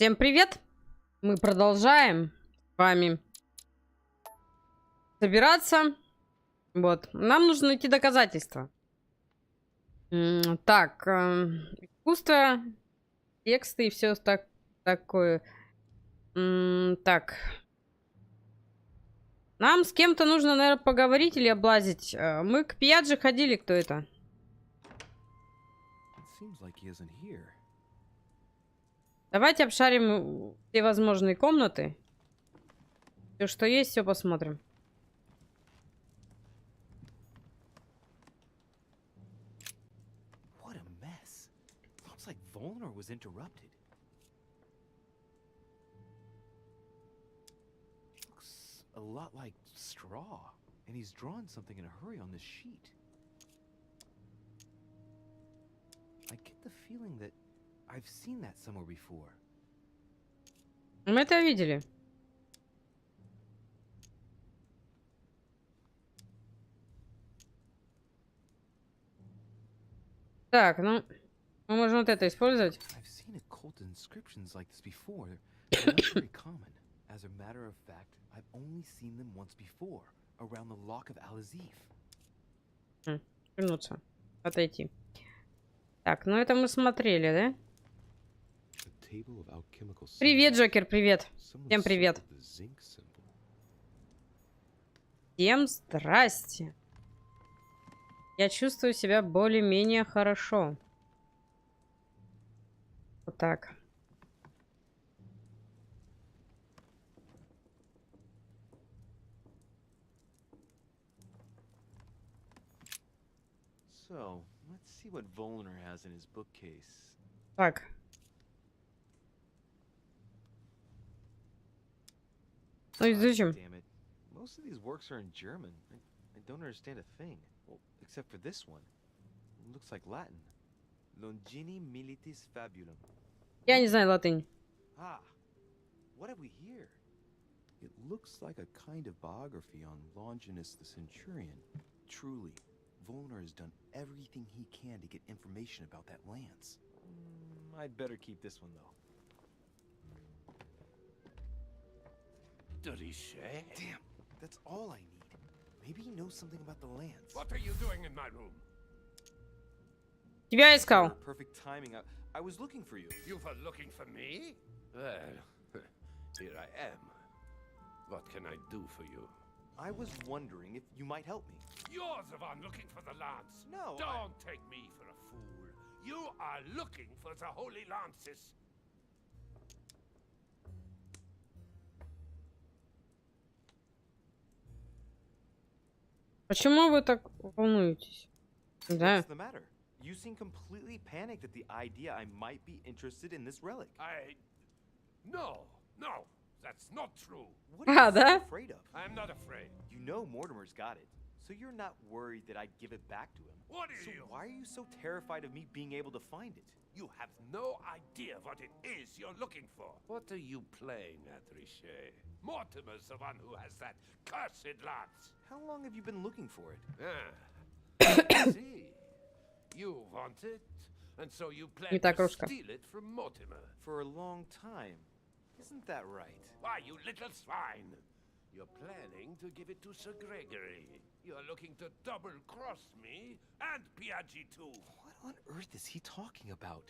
Всем привет! Мы продолжаем с вами собираться. Вот. Нам нужно найти доказательства. Так, искусство, тексты и все такое. Так. Нам с кем-то нужно, наверное, поговорить или облазить. Мы к Пьяджи ходили, кто это? Давайте обшарим все возможные комнаты. Все, что есть, все посмотрим. A lot like straw, and he's drawn something in a hurry on this sheet. I get the feeling that I've seen that somewhere before. Мы это видели. Так, ну, мы можем вот это использовать. I've seen occult inscriptions like this before. They're not very common. As a matter of fact, I've only seen them once before, around the lock of Al-Azif. Вернуться. Отойти. Так, ну это мы смотрели, да? Привет, Джокер, привет. Всем привет. Всем здрасте. Я чувствую себя более-менее хорошо. Вот так. So, let's see what Volner has in his bookcase. Так. Ну, изучим. Damn it. Most of these works are in German. I don't understand a thing. Well, except for this one. It looks like Latin. Longini militis fabulum. Я не знаю латынь. Ah, what have we here? It looks like a kind of biography on Longinus the Centurion. Truly, Volner has done everything he can to get information about that lance. I'd better keep this one, though. Damn, that's all I need. Maybe he knows something about the lance. What are you doing in my room? Тебя искал. Perfect timing. I was looking for you. You were looking for me? Well, here I am. What can I do for you? I was wondering if you might help me. You're the one looking for the lance. No, Don't take me for a fool. You are looking for the holy lances. Почему вы так волнуетесь? Да. What's the matter? You seem completely panicked at the idea I might be interested in this relic. No, that's not true. What are you да? so afraid of? I'm not afraid. You know Mortimer's got it, so you're not worried that I'd give it back to him. What are So you? why are you so terrified of me being able to find it? You have no idea what it is you're looking for. What are you playing at, Richet? Mortimer's the one who has that cursed lance. How long have you been looking for it? See, you want it, and so you plan Не та to кружка. steal it from Mortimer. For a long time. Isn't that right? Why, you little swine! You're planning to give it to Sir Gregory. You're looking to double-cross me and Piaggi too. What on earth is he talking about?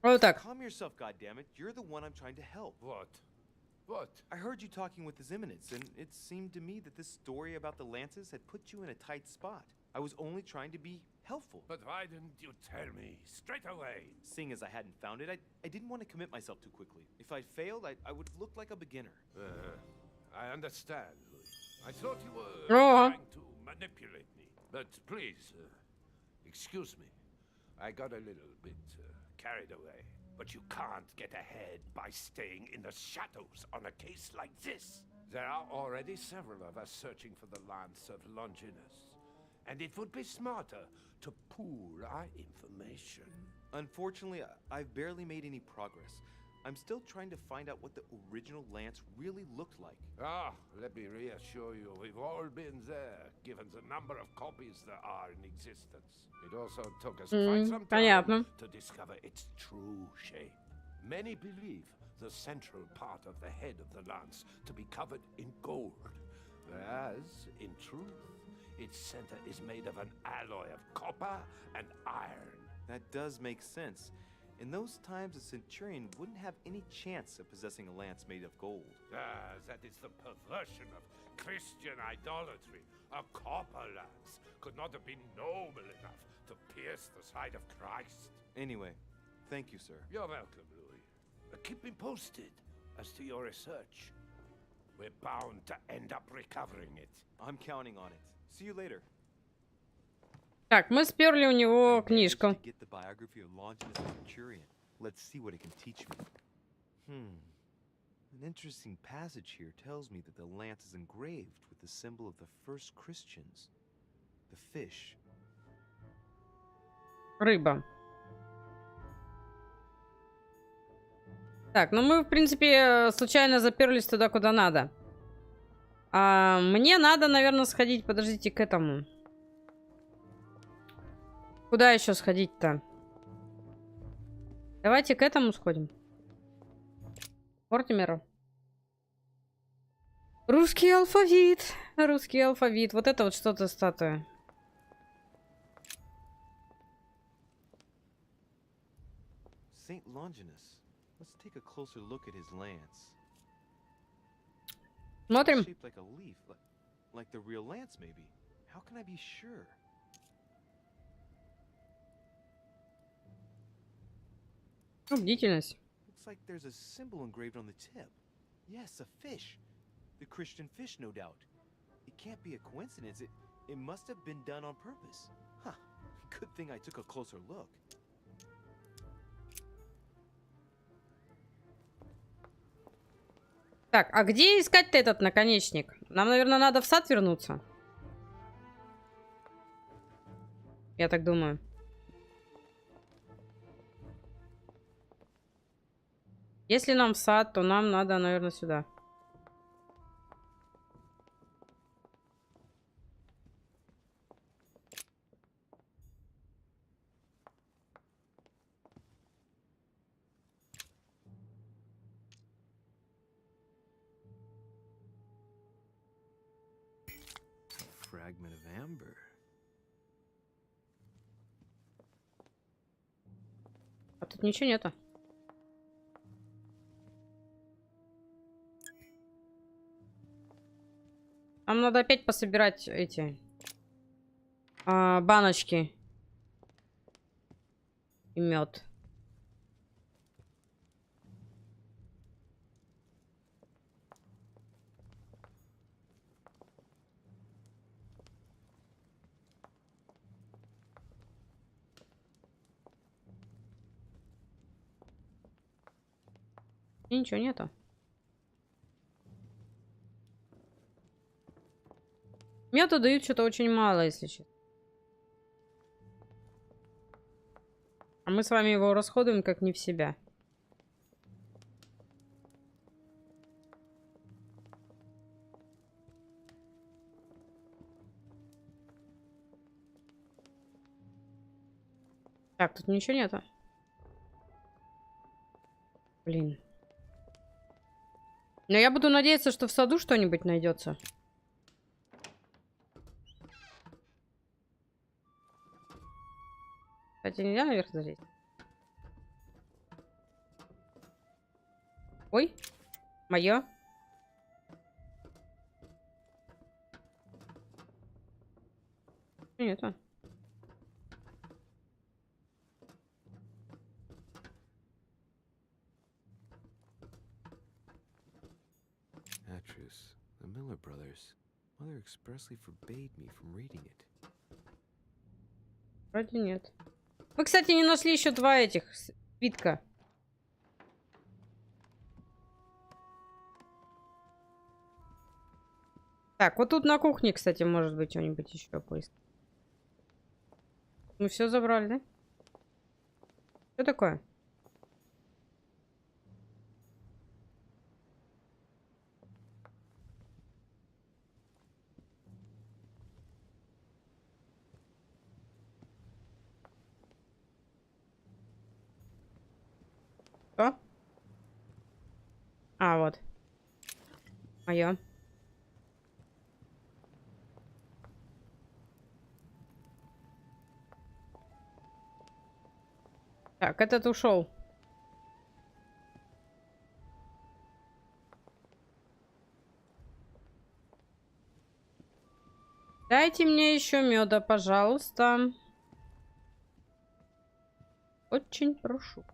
Вот так. Calm yourself, goddammit. You're the one I'm trying to help. What? What? I heard you talking with His Eminence, and it seemed to me that this story about the lances had put you in a tight spot. I was only trying to be helpful. But why didn't you tell me straight away? Seeing as I hadn't found it, I didn't want to commit myself too quickly. If I failed, I would have looked like a beginner. I understand, Louis. I thought you were Oh. trying to manipulate me. But please, excuse me. I got a little bit carried away. But you can't get ahead by staying in the shadows on a case like this. There are already several of us searching for the Lance of Longinus. And it would be smarter to pool our information. Unfortunately, I've barely made any progress. I'm still trying to find out what the original lance really looked like. Ah, let me reassure you, we've all been there, given the number of copies there are in existence. It also took us quite some понятно. time to discover its true shape. Many believe the central part of the head of the lance to be covered in gold, whereas, in truth, its center is made of an alloy of copper and iron. That does make sense. In those times, a centurion wouldn't have any chance of possessing a lance made of gold. Ah, that is the perversion of Christian idolatry. A copper lance could not have been noble enough to pierce the side of Christ. Anyway, thank you, sir. You're welcome, Louis. Keep me posted as to your research. We're bound to end up recovering it. I'm counting on it. See you later. Так, мы сперли у него I managed книжку. to get the biography of Longinus the Centurion. Let's see what it can teach me. An interesting passage here tells me that the lance is engraved with the symbol of the first Christians, the fish. Рыба. Так, ну мы, в принципе, случайно заперлись туда, куда надо. Мне надо, наверное, сходить, подождите, к этому. Куда еще сходить-то? Давайте к этому сходим. Мортимеру. Русский алфавит. Русский алфавит. Вот это вот что-то статуя. Saint Longinus. Let's take a closer look at his lance. Смотрим. Shaped like a leaf, like the real lance, maybe. How can I be sure? Ну, бдительность. Looks like there's a symbol engraved on the tip. Yes, a fish. The Christian fish, no doubt. It can't be a coincidence. It must have been done on purpose. Huh. Good thing I took a closer look. Так, а где искать-то этот наконечник? Нам, наверное, надо в сад вернуться. Я так думаю. Если нам в сад, то нам надо, наверное, сюда. Fragment of amber. А тут ничего нету. Нам надо опять пособирать эти баночки и мед. И ничего нету. Мёда дают что-то очень мало, если честно. А мы с вами его расходуем как не в себя. Так, тут ничего нету. Блин. Но я буду надеяться, что в саду что-нибудь найдется. Кстати, нельзя наверх залезть? Ой, мое. Нету. Atrus, the Miller brothers. Mother expressly forbade me from reading it. Вроде нет. Мы, кстати, не нашли еще два этих свитка. Так, вот тут на кухне, кстати, может быть что-нибудь еще поискать. Мы все забрали, да? Что такое? Что? А, вот. Моё. Так, этот ушел. Дайте мне еще меда, пожалуйста. Очень прошу.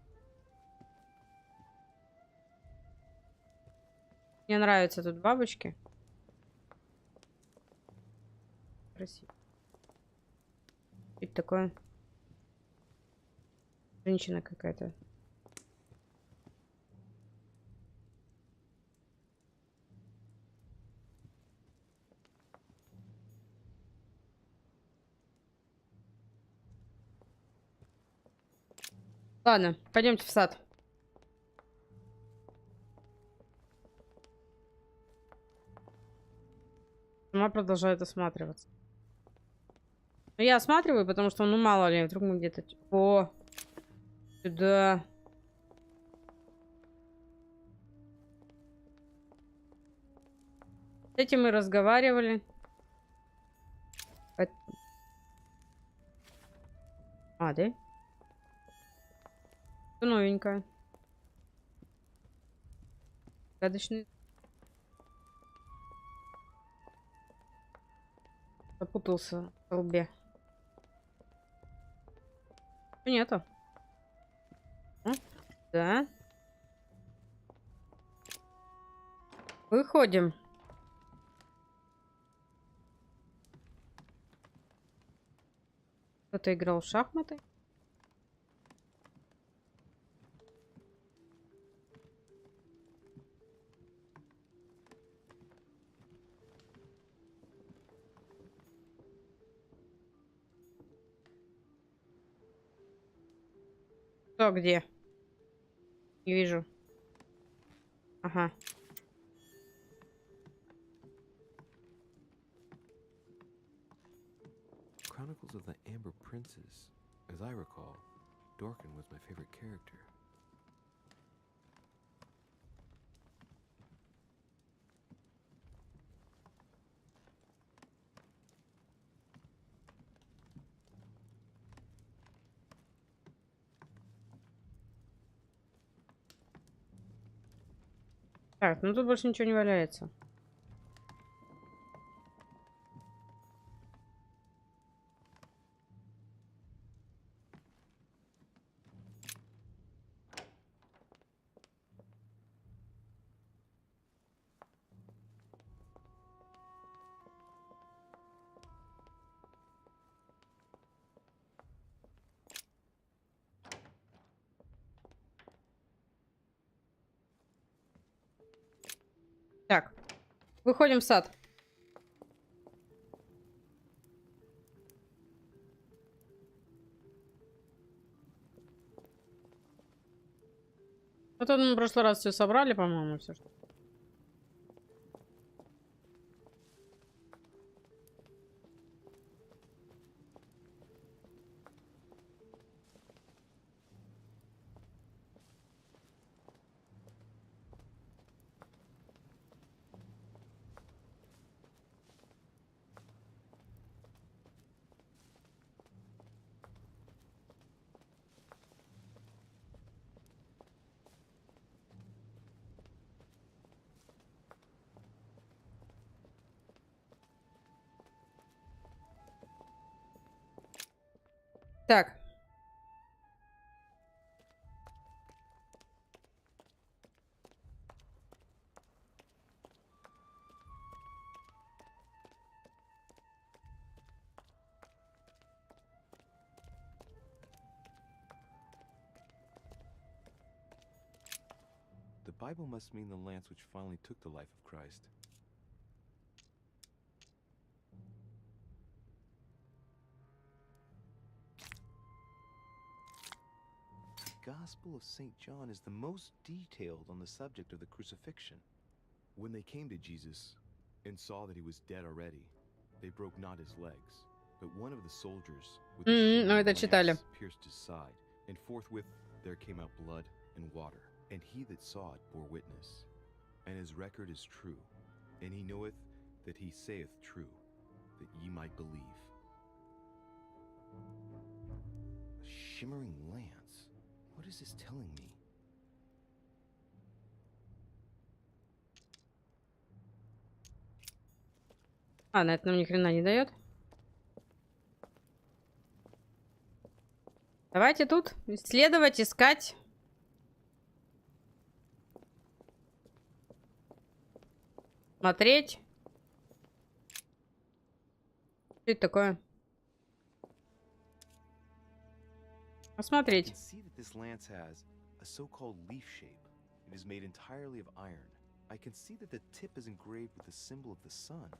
Мне нравятся тут бабочки. Красиво. Это такое. Женщина какая-то. Ладно, пойдемте в сад. Сама продолжает осматриваться. Но я осматриваю, потому что, ну, мало ли, вдруг мы где-то... О! Сюда. С этим мы разговаривали. А, да? Что новенькое? Загадочный. Запутался в лбе. Нету. Да. Выходим. Кто-то играл в шахматы. Кто где? Не вижу. Ага. Chronicles of the Amber Princess. As I recall, Dorkin was my favorite character. Так, ну тут больше ничего не валяется. Так, выходим в сад. Вот мы в прошлый раз все собрали, по-моему, все что. Так. The Bible must mean the lance which finally took the life of Christ. The Gospel of St. John is the most detailed on the subject of the crucifixion. When they came to Jesus and saw that he was dead already, they broke not his legs, but one of the soldiers with the Ну, это lance читали. pierced his side, and forthwith there came out blood and water. And he that saw it bore witness, and his record is true, and he knoweth that he saith true, that ye might believe. A shimmering lance? What is this telling me? Ладно, это нам ни хрена не дает. Давайте тут исследовать, искать. Смотреть. Что это такое? Посмотреть. I can see that the tip is engraved with the symbol of the sun.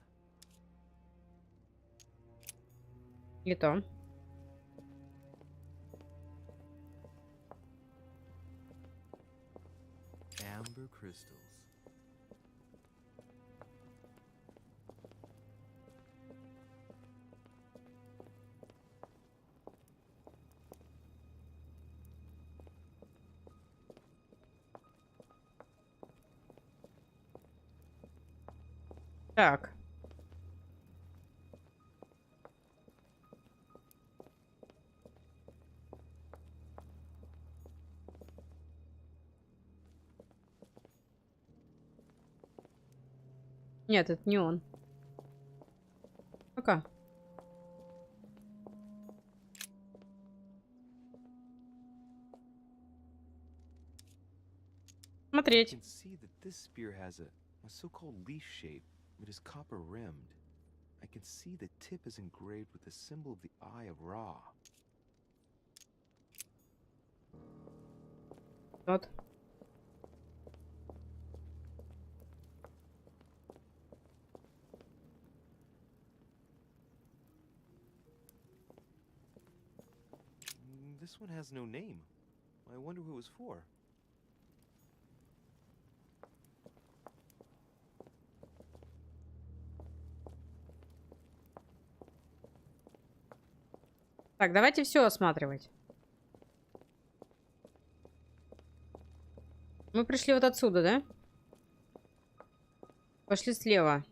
И то. Amber crystals. Так. Нет, это не он. Пока. Смотреть. I can see that this spear has a so-called leaf shape. It is copper rimmed. I can see the tip is engraved with the symbol of the Eye of Ra. Вот. This one has no name. I wonder who it was for. Так, давайте все осматривать. Мы пришли вот отсюда, да? Пошли слева.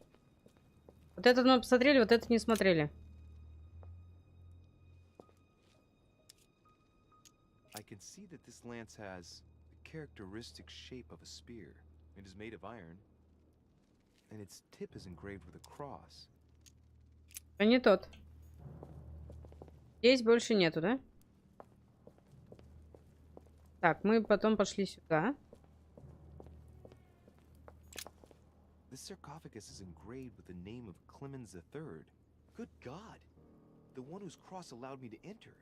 Вот это мы посмотрели, вот это не смотрели. I can see that this lance has the characteristic shape of a spear. It is made of iron, and its tip is engraved with a cross. А не тот. Здесь больше нету, да? Так, мы потом пошли сюда. This sarcophagus is engraved with the name of Clemens III. Good God! The one whose cross allowed me to enter.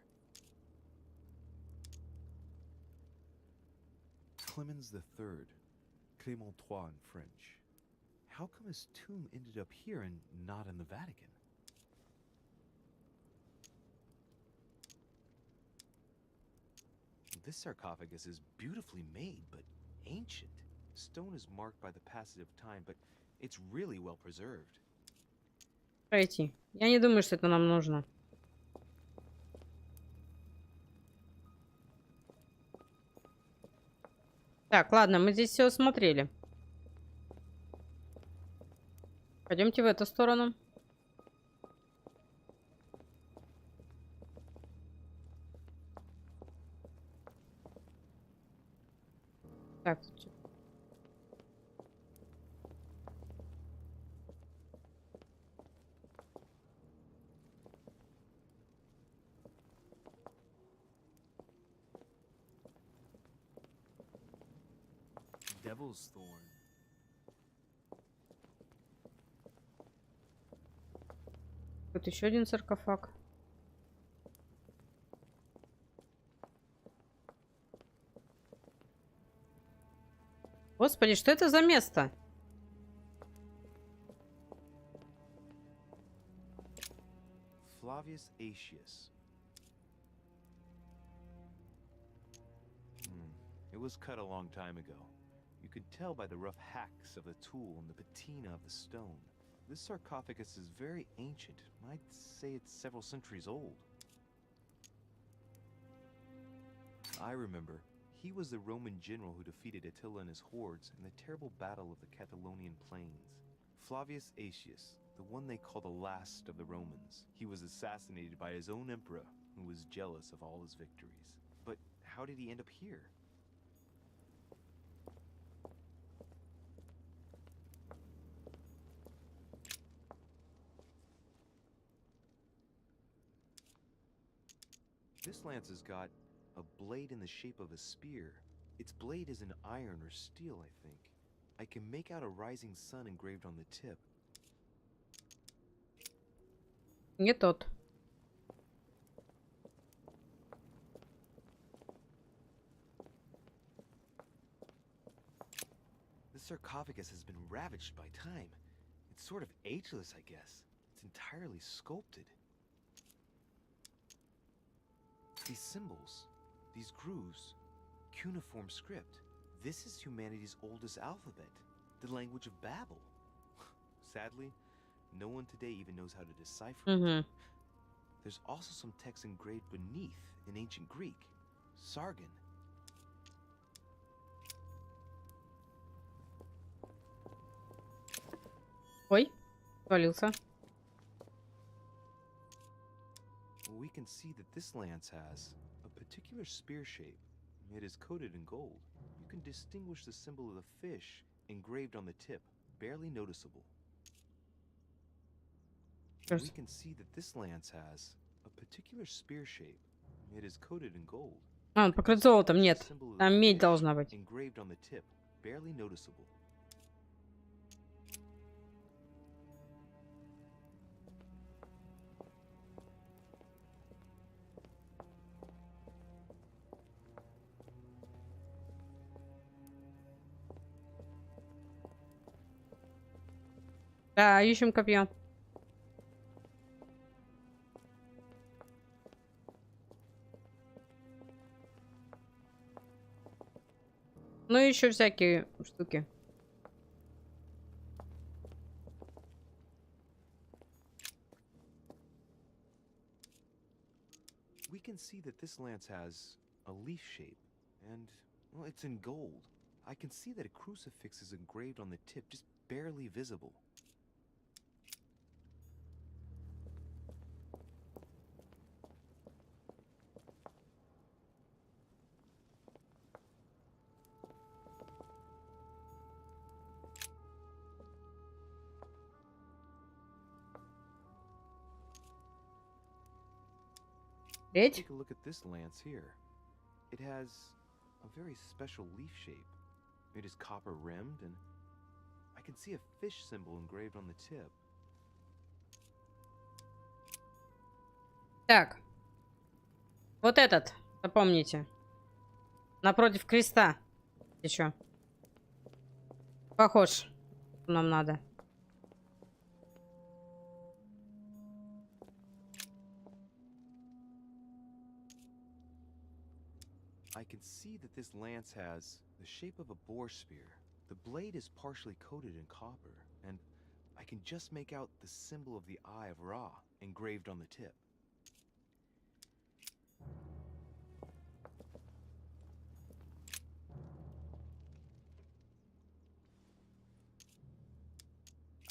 Clemens III. Clément III in French. How come his tomb ended up here and not in the Vatican? This sarcophagus is beautifully made, but ancient. Stone is marked by the passage of time, but it's really well preserved. Пройти. Я не думаю, что это нам нужно. Так, ладно, мы здесь все осмотрели. Пойдемте в эту сторону. Так, тут что? Devil's Thorn. Тут еще один саркофаг. Господи, что это за место? Flavius Aetius. It was cut a long time ago. You could tell by the rough hacks of the tool and the patina of the stone. This sarcophagus is very ancient. I'd say it's several centuries old. I remember He was the Roman general who defeated Attila and his hordes in the terrible battle of the Catalonian plains. Flavius Aetius, the one they call the last of the Romans. He was assassinated by his own emperor, who was jealous of all his victories. But how did he end up here? This lance has got a blade in the shape of a spear. Its blade is in iron or steel, I think. I can make out a rising sun engraved on the tip. Не тот. The sarcophagus has been ravaged by time. It's sort of ageless, I guess. It's entirely sculpted. These symbols, these grooves, cuneiform script. This is humanity's oldest alphabet, the language of Babel. Sadly, no one today even knows how to decipher it. There's also some text engraved beneath in ancient Greek, Sargon. Ой, свалился. We can see that this lance has a particular spear shape. It is coated in gold. You can distinguish the symbol of the fish engraved on the tip, barely noticeable. We can see that this lance has a particular spear shape. It is coated in gold. А, он покрыт золотом. Нет, там медь должна быть. Engraved on the tip, barely noticeable. Да, ищем копье. Ну и еще всякие штуки. We can see that this lance has a leaf shape, and, well, it's in gold. I can see that a crucifix is engraved on the tip, just barely visible. Let's take a look at this lance here. It has a very special leaf shape. It is copper rimmed, and I can see a fish symbol engraved on the tip. Так. Вот этот, запомните. Напротив креста. Еще. Похож. Нам надо. I can see that this lance has the shape of a boar spear. The blade is partially coated in copper, and I can just make out the symbol of the Eye of Ra engraved on the tip.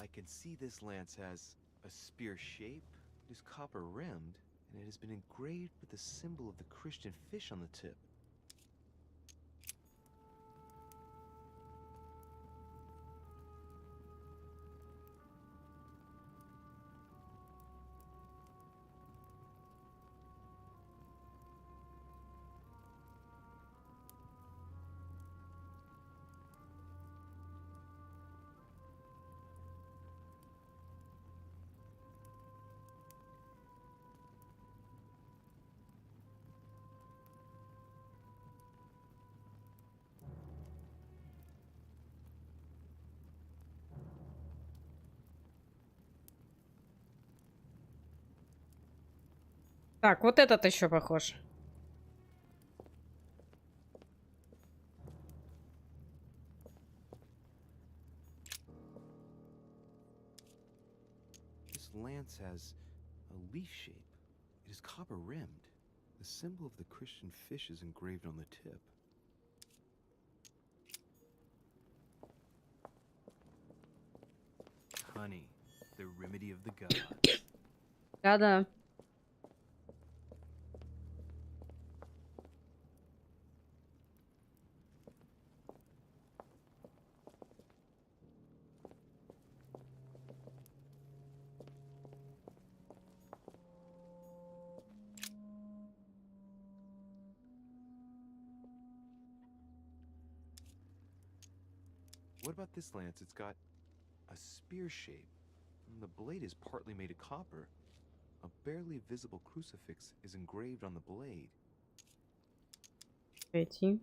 I can see this lance has a spear shape, it is copper rimmed, and it has been engraved with the symbol of the Christian fish on the tip. Так, вот этот еще похож. This lance has a leaf shape. It is copper rimmed. The symbol of the Christian fish is engraved on the tip. honey, the remedy of the gods. Да-да. What about this lance? It's got a spear shape. And the blade is partly made of copper. A barely visible crucifix is engraved on the blade. Эти.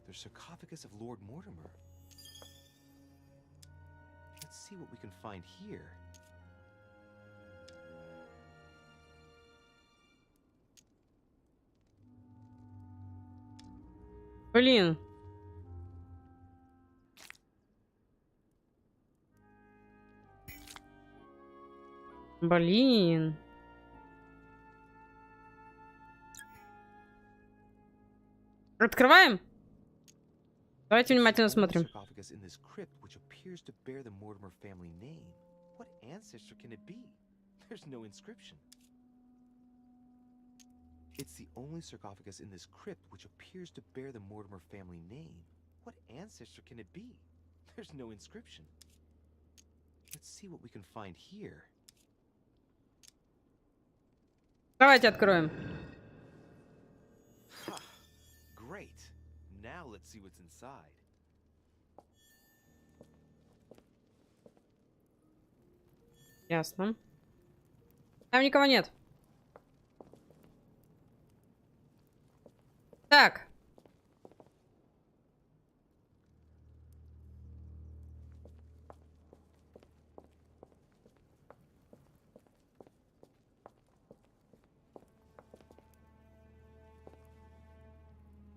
The sarcophagus of Lord Mortimer. Let's see what we can find here. Блин. Блин. Открываем? Давайте внимательно смотрим. Sarcophagus in this crypt which appears to bear the Mortimer family name. What ancestor can it be? There's no inscription. It's the only sarcophagus in this crypt which appears to bear the Mortimer family name. What ancestor can it be? There's no inscription. Let's see what we can find here. Давайте откроем. Ha! Great. Now let's see what's inside. Ясно. Там никого нет. Так.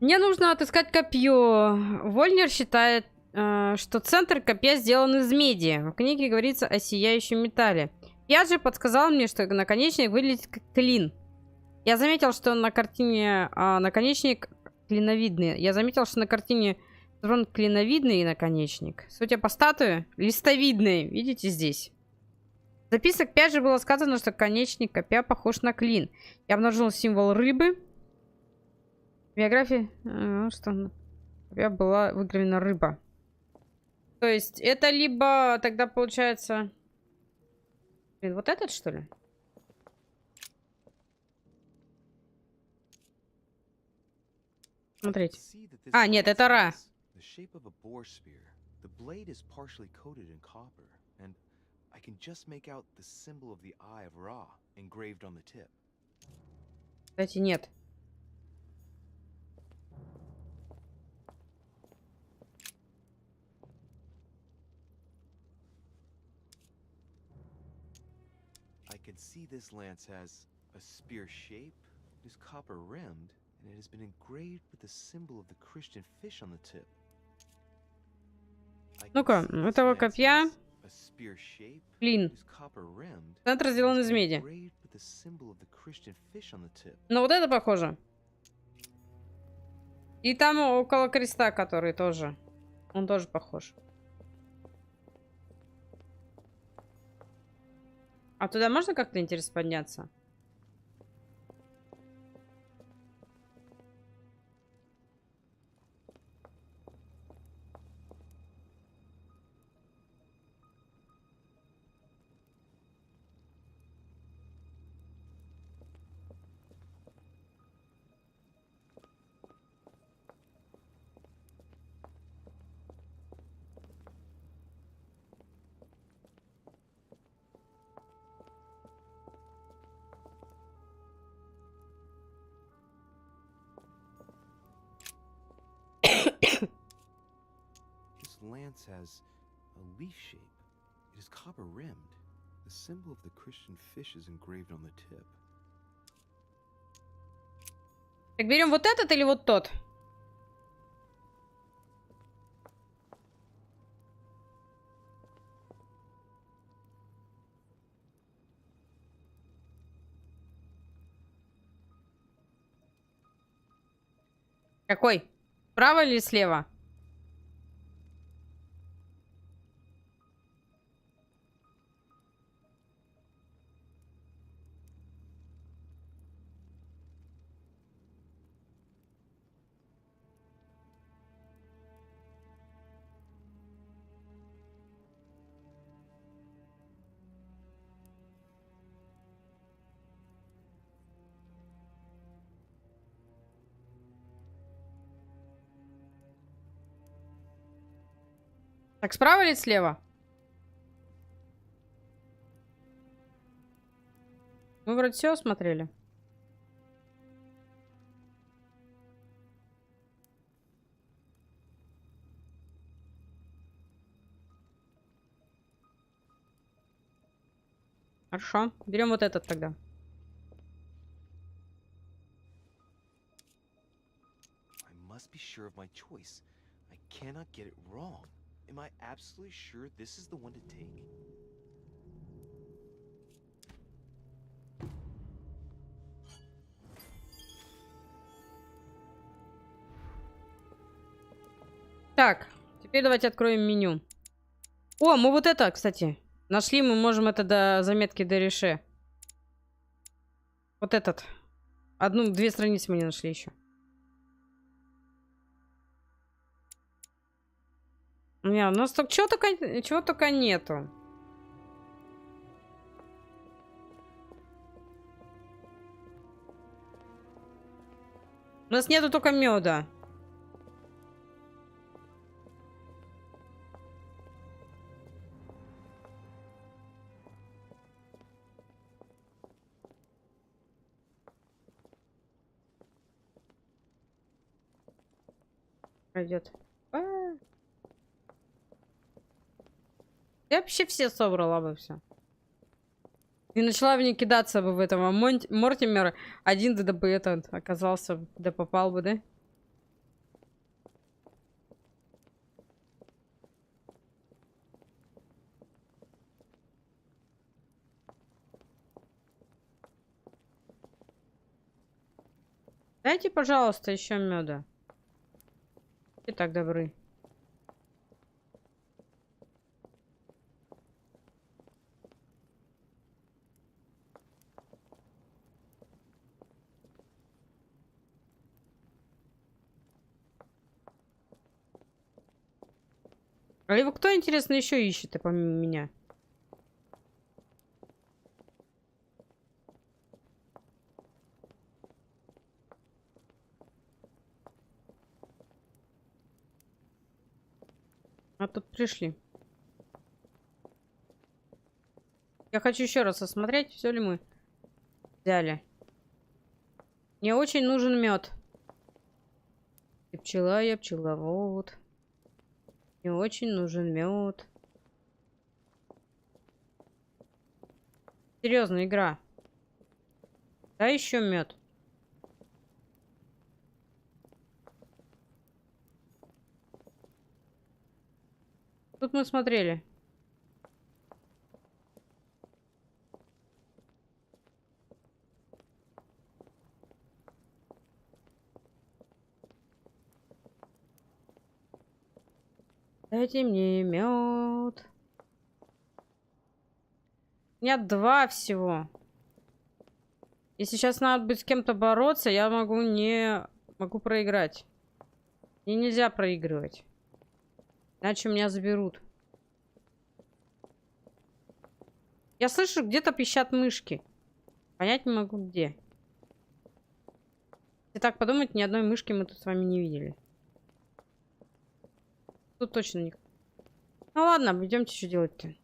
Мне нужно отыскать копье. Вольнер считает, что центр копья сделан из меди. В книге говорится о сияющем металле. Я же подсказал мне, что наконечник выглядит как клин. Я заметил, что на картине наконечник клиновидный. Я заметил, что на картине клиновидный наконечник. Судя по статуе, листовидный. Видите здесь? В записок 5 же было сказано, что конечник копья похож на клин. Я обнаружил символ рыбы. В биографии, что копья была выгравирована рыба. То есть это либо тогда получается... Блин, вот этот, что ли? Смотрите. А, нет, это Ра. Кстати, нет. I can see this lance has a spear shape, it is copper rimmed, and it has been engraved with the symbol of the Christian fish on the tip. Ну-ка, у этого копья клин. Центр сделан из меди. Но вот это похоже. И там около креста, который тоже. Он тоже похож. А туда можно как-то, интересно, подняться? Lance has a leaf shape. It is copper rimmed. The symbol of the Christian fish is engraved on the tip. Так берем вот этот или вот тот? Какой? Справа или слева? Так, справа или слева? Мы вроде все осмотрели. Хорошо. Берем вот этот тогда. I must be sure of my choice. I cannot get it wrong. Am I absolutely sure this is the one to take? Так, теперь давайте откроем меню. О, мы вот это, кстати, нашли. Мы можем это до заметки до реше. Вот этот. Две страницы мы не нашли еще. Не, у нас только чего только нету. У нас нету только меда. Пройдет. Я вообще все собрала бы все. И начала в ней кидаться бы в этого Мортимера. Один да бы этот оказался, да попал бы, да? Дайте, пожалуйста, еще меда. И так добры. А его кто, интересно, еще ищет, помимо меня? А тут пришли. Я хочу еще раз осмотреть, все ли мы взяли. Мне очень нужен мед. Ты пчела, я пчеловод. Мне очень нужен мед. Серьезно, игра. Да, еще мед. Тут мы смотрели. Дайте мне мед. У меня 2 всего. Если сейчас надо быть с кем-то бороться, я могу проиграть. Мне нельзя проигрывать. Иначе меня заберут. Я слышу, где-то пищат мышки. Понять не могу, где. Если так подумать, ни одной мышки мы тут с вами не видели. Тут точно не... Ну ладно, идемте, что делать-то.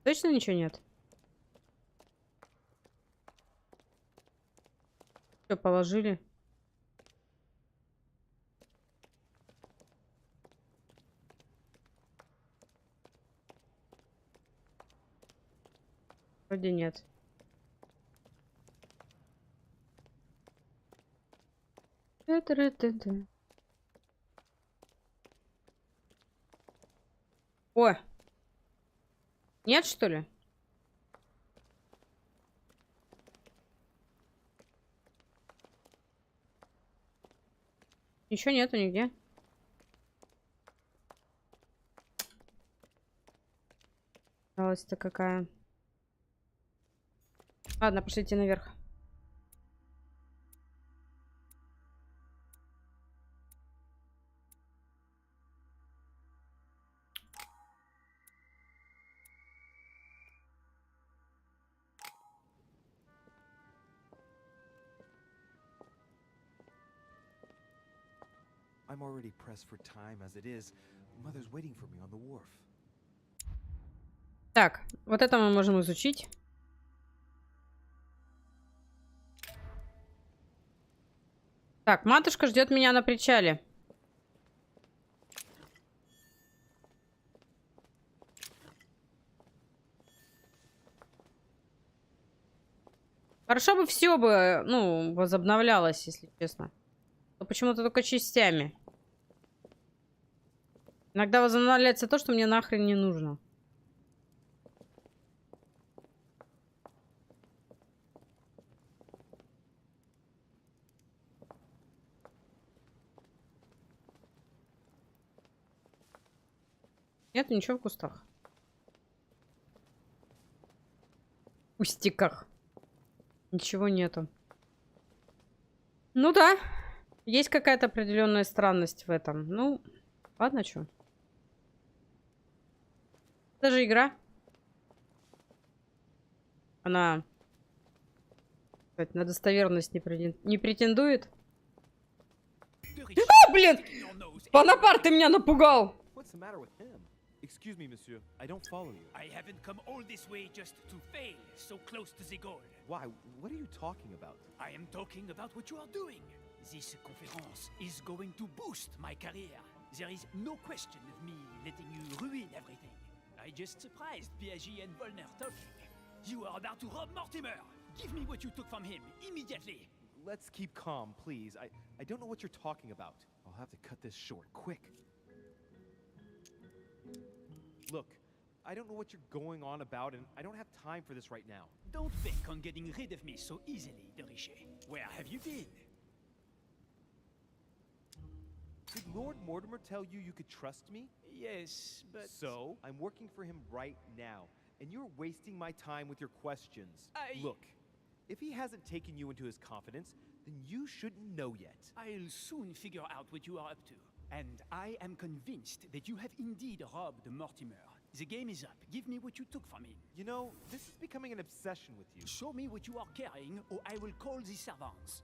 Точно ничего нет? Все, положили. Вроде нет. О! Нет, что ли? Ничего нету нигде. Жалость-то какая. Ладно, пошлите наверх. I'm already pressed for time as it is. Mother's waiting for me on the wharf. Так, вот это мы можем изучить. Так, матушка ждет меня на причале. Хорошо бы все бы, ну, возобновлялось, если честно. Но почему-то только частями. Иногда возобновляется то, что мне нахрен не нужно. Нет ничего в кустах. В кустиках. Ничего нету. Ну да. Есть какая-то определенная странность в этом. Ну, ладно, что. Даже игра. Она на достоверность не претендует. А, блин! Бонапарт, ты меня напугал! What's the matter with him? Excuse me, monsieur. I don't follow you. I haven't come all this way just to fail so close to the goal. Why? What are you talking about? I am talking about what you are doing. This conference is going to boost my career. There is no question of me letting you ruin everything. I just surprised Piaget and Volner talking. You are about to rob Mortimer. Give me what you took from him immediately. Let's keep calm, please. I don't know what you're talking about. I'll have to cut this short, quick. Look, I don't know what you're going on about, and I don't have time for this right now. Don't think on getting rid of me so easily, Derichet. Where have you been? Did Lord Mortimer tell you you could trust me? Yes, but... So, I'm working for him right now, and you're wasting my time with your questions. Look, if he hasn't taken you into his confidence, then you shouldn't know yet. I'll soon figure out what you are up to. And I am convinced that you have indeed robbed Mortimer. The game is up. Give me what you took from him. You know, this is becoming an obsession with you. Show me what you are carrying, or I will call the servants.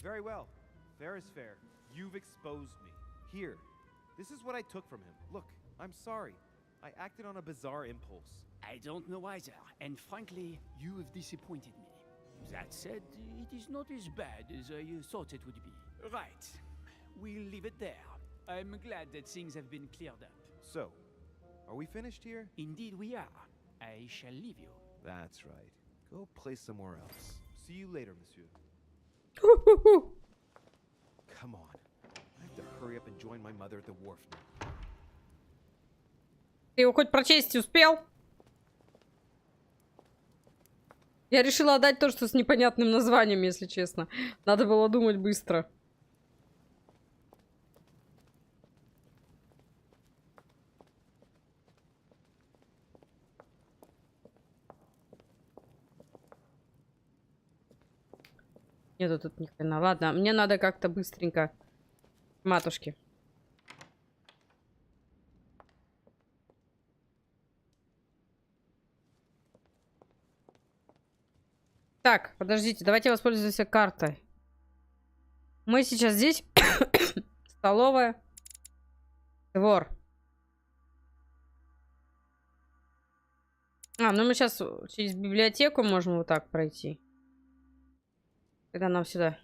Very well. Fair is fair. You've exposed me. Here. This is what I took from him. Look, I'm sorry. I acted on a bizarre impulse. I don't know either, and frankly, you have disappointed me. That said, it is not as bad as I thought it would be. Right. We'll leave it there. I'm glad that things have been cleared up. So, are we finished here? Indeed we are. I shall leave you. That's right. Go play somewhere else. See you later, monsieur. Come on. I have to hurry up and join my mother at the wharf now. Ты его хоть прочесть успел? Я решила отдать то, что с непонятным названием, если честно. Надо было думать быстро. Нету тут ни хрена. Ладно, мне надо как-то быстренько к матушке. Так, подождите, давайте воспользуемся картой. Мы сейчас здесь. Столовая. Двор. А, ну мы сейчас через библиотеку можем вот так пройти. Тогда нам сюда.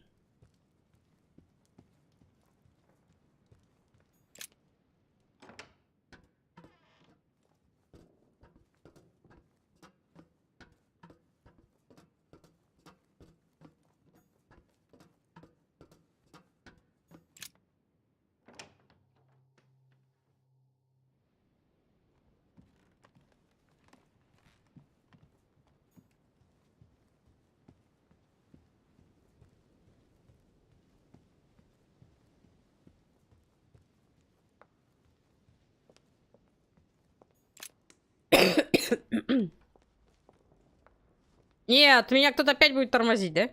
Нет, меня кто-то опять будет тормозить, да?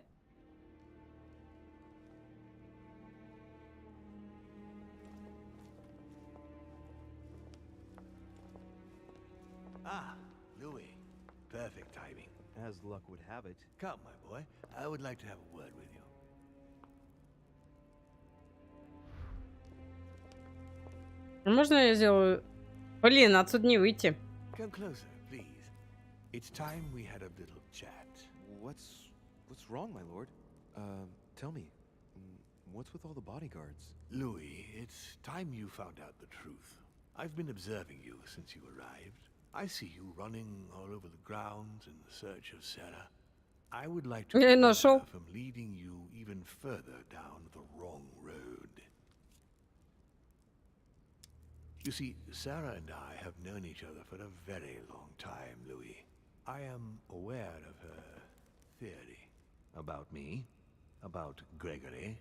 Ah, Louis. Perfect timing. As luck would have it. Come, my boy. I would like to have a word with you. Можно я сделаю... Блин, отсюда не выйти. Come closer, please. It's time we had a little chat. What's wrong, my lord? Tell me. What's with all the bodyguards? Louis, it's time you found out the truth. I've been observing you since you arrived. I see you running all over the grounds in search of Sarah. I would like to Я prevent нашел. her from leading you even further down the wrong road. You see, Sarah and I have known each other for a very long time, Louis. I am aware of her theory. About me, about Gregory,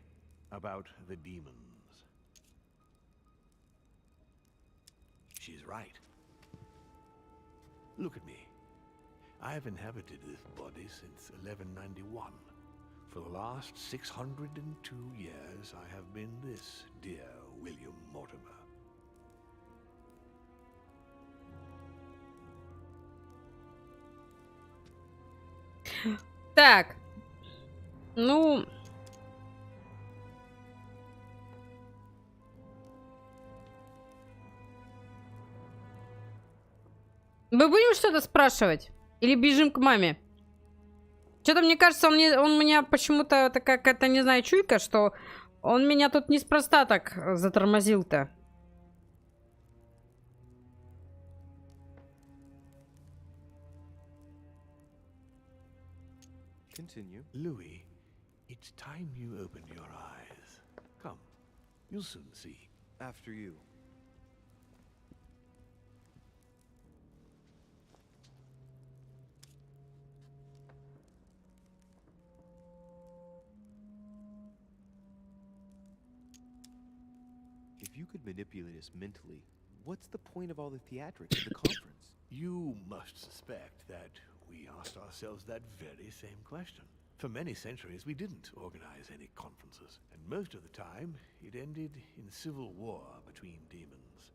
about the demons. She's right. Look at me. I have inhabited this body since 1191. For the last 602 years, I have been this dear William Mortimer. Так. Ну... Мы будем что-то спрашивать? Или бежим к маме? Что-то мне кажется, он меня почему-то такая какая-то, не знаю, чуйка, что он меня тут неспроста так затормозил-то. Continue. Louis, it's time you opened your eyes. Come, you'll soon see. After you. If you could manipulate us mentally, what's the point of all the theatrics of the conference? You must suspect that we asked ourselves that very same question. For many centuries, we didn't organize any conferences, and most of the time, it ended in civil war between demons.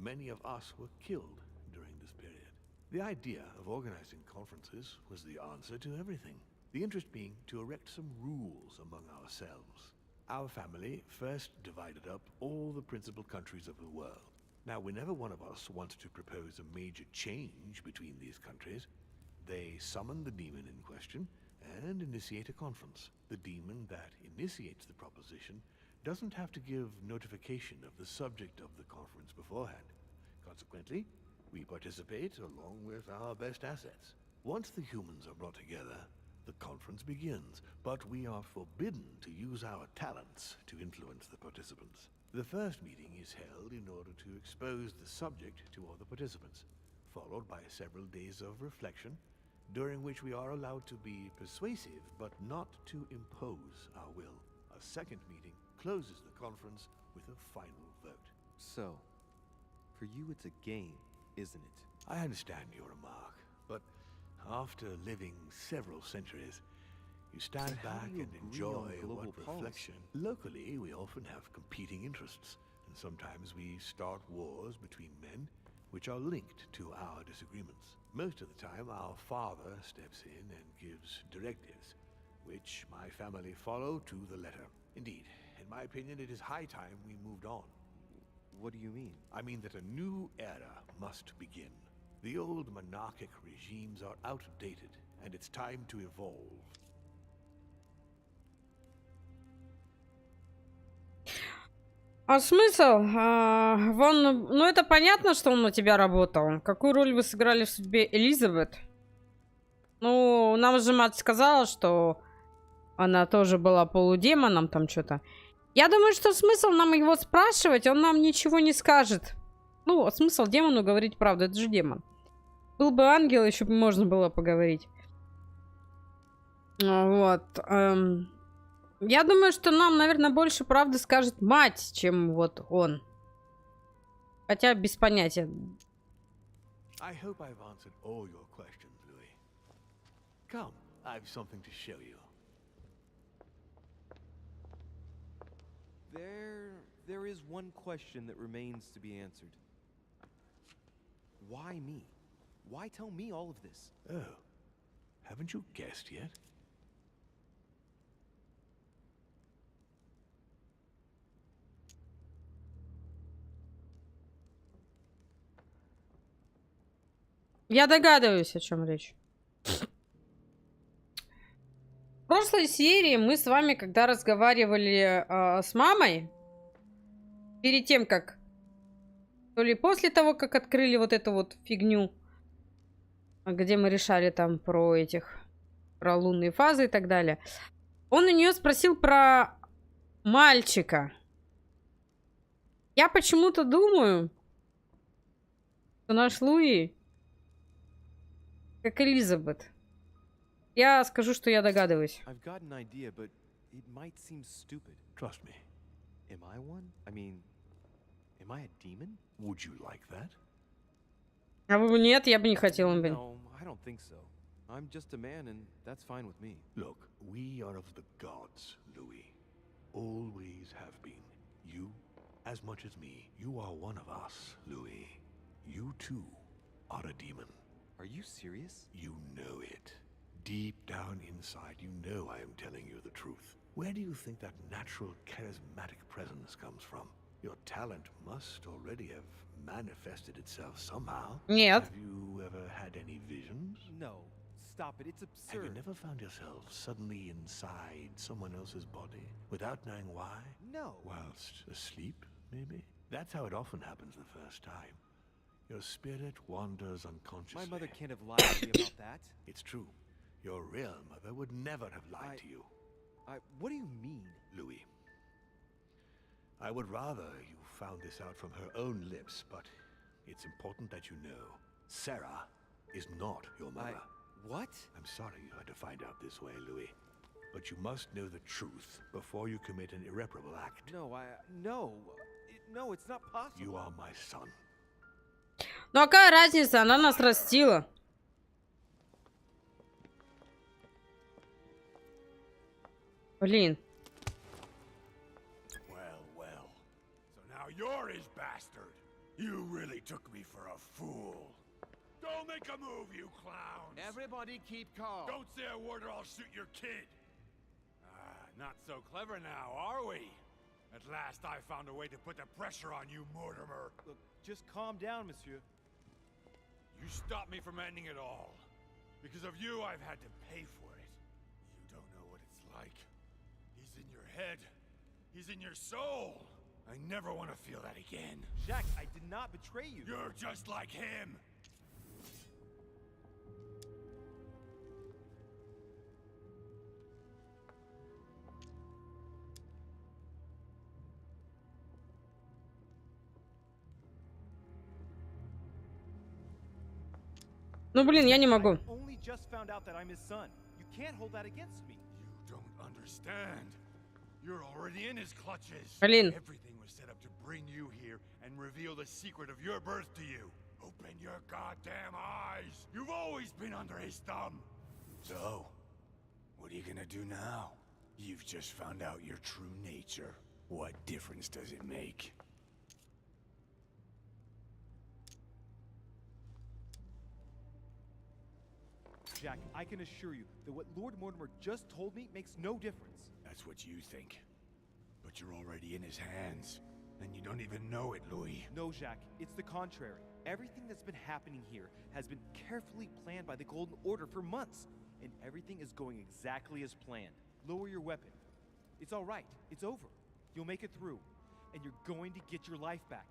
Many of us were killed during this period. The idea of organizing conferences was the answer to everything. The interest being to erect some rules among ourselves. Our family first divided up all the principal countries of the world. Now, whenever one of us wanted to propose a major change between these countries, they summon the demon in question and initiate a conference. The demon that initiates the proposition doesn't have to give notification of the subject of the conference beforehand. Consequently, we participate along with our best assets. Once the humans are brought together, the conference begins, but we are forbidden to use our talents to influence the participants. The first meeting is held in order to expose the subject to all the participants, followed by several days of reflection, during which we are allowed to be persuasive, but not to impose our will. A second meeting closes the conference with a final vote. So, for you it's a game, isn't it? I understand your remark, but after living several centuries, you stand But how back do you and agree enjoy on global what policy? reflection. Locally, we often have competing interests, and sometimes we start wars between men which are linked to our disagreements. Most of the time, our father steps in and gives directives, which my family follow to the letter. Indeed, in my opinion, it is high time we moved on. What do you mean? I mean that a new era must begin. The old monarchic regimes are outdated, and it's time to evolve. А смысл? Ну это понятно, что он на тебя работал. Какую роль вы сыграли в судьбе Элизабет? Ну, нам же мать сказала, что она тоже была полудемоном, там что-то. Я думаю, что смысл нам его спрашивать, он нам ничего не скажет. Ну, смысл демону говорить правду, это же демон. Был бы ангел, еще бы можно было поговорить. Вот. Я думаю, что нам, наверное, больше правды скажет мать, чем вот он. Хотя без понятия. I hope I've answered all your questions, Louis. Come, I've something to show you. There is one question that remains to be answered. Why me? Why tell me all of this? Oh, haven't you guessed yet? Я догадываюсь, о чем речь. В прошлой серии мы с вами, когда разговаривали с мамой, перед тем, как... То ли после того, как открыли вот эту вот фигню, где мы решали там про этих... Про лунные фазы и так далее. Он у нее спросил про мальчика. Я почему-то думаю, что наш Луи... Как Элизабет. Я скажу, что я догадываюсь. I've got an idea, but it might seem stupid. Trust me. Am I one? I mean, am I a demon? Would you like that? А вы бы нет, я бы не хотел. No, I don't think so. I'm just a man, and that's fine with me. Look, we are of the gods, Louis. Always have been. You, as much as me, you are one of us, Louis. You too are a demon. Are you serious? You know it. Deep down inside, you know I am telling you the truth. Where do you think that natural, charismatic presence comes from? Your talent must already have manifested itself somehow. Нет. Have you ever had any visions? No. Stop it. It's Have absurd. you never found yourself suddenly inside someone else's body without knowing why? No. Whilst asleep, maybe? That's how it often happens the first time. Your spirit wanders unconsciously. My mother can't have lied to me about that. It's true. Your real mother would never have lied to you. What do you mean? Louis, I would rather you found this out from her own lips, but it's important that you know. Sarah is not your mother. What? I'm sorry you had to find out this way, Louis. But you must know the truth before you commit an irreparable act. No, no, it's not possible. You are my son. Ну а какая разница? Она нас растила. Блин. Well. So now you're his bastard. You really took me for a fool. Don't make a move, you clowns. Everybody keep calm. Don't say a word or I'll shoot your kid. Not so clever now, are we? At last I found a way to put the pressure on you, Mortimer. Look, just calm down, monsieur. You stopped me from ending it all. Because of you, I've had to pay for it. You don't know what it's like. He's in your head. He's in your soul. I never want to feel that again. Jack, I did not betray you. You're just like him. Ну блин, я не могу. I only just found out that I'm his son. You can't hold that against me. You don't understand. You're already in his clutches. Блин. Everything was set up to bring you here and reveal the secret of your birth to you. Open your goddamn eyes. You've always been under his thumb. So, what are you gonna do now? You've just found out your true nature. What difference does it make? Jack, I can assure you that what Lord Mortimer just told me makes no difference. That's what you think. But you're already in his hands. And you don't even know it, Louis. No, Jack, it's the contrary. Everything that's been happening here has been carefully planned by the Golden Order for months. And everything is going exactly as planned. Lower your weapon. It's all right. It's over. You'll make it through. And you're going to get your life back.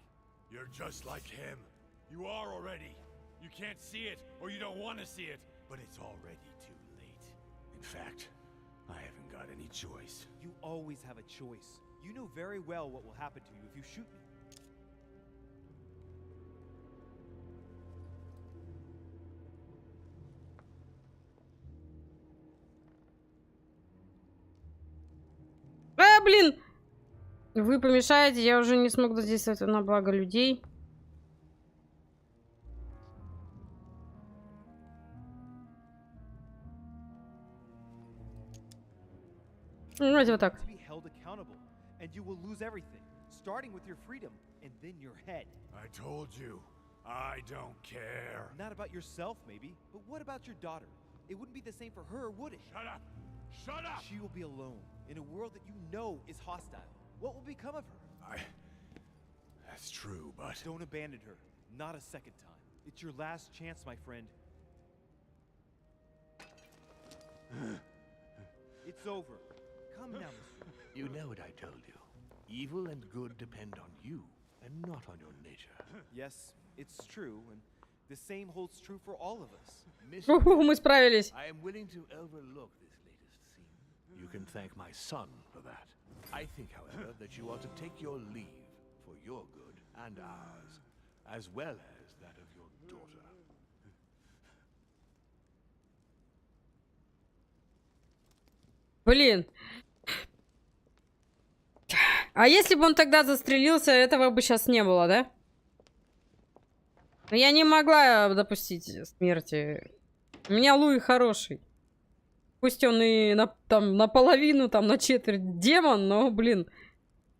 You're just like him. You are already. You can't see it, or you don't want to see it, but it's already too late. In fact, I haven't got any choice. You always have a choice. You know very well what will happen to you if you shoot me. Блин! Вы помешаете, я уже не смогу задействовать на благо людей. Ну, вроде вот так. To be held accountable, and you will lose everything, starting with your freedom and then your head. I told you, I don't care. Not about yourself, maybe, but what about your daughter? It wouldn't be the same for her, would it? Shut up! Shut up! She will be alone in a world that you know is hostile. What will become of her? That's true, but... Don't abandon her. Not a second time. It's your last chance, my friend. It's over. Come now, monsieur. You know what I told you. Evil and good depend on you, and not on your nature. Yes, it's true, and the same holds true for all of us. Уху, мы справились. I am willing to overlook this latest scene. You can thank my son for that. I think, however, that you ought to take your leave for your good and ours, as well as that of your daughter. Блин. А если бы он тогда застрелился, этого бы сейчас не было, да? Но я не могла допустить смерти. У меня Луи хороший. Пусть он и там наполовину, там на четверть демон, но, блин.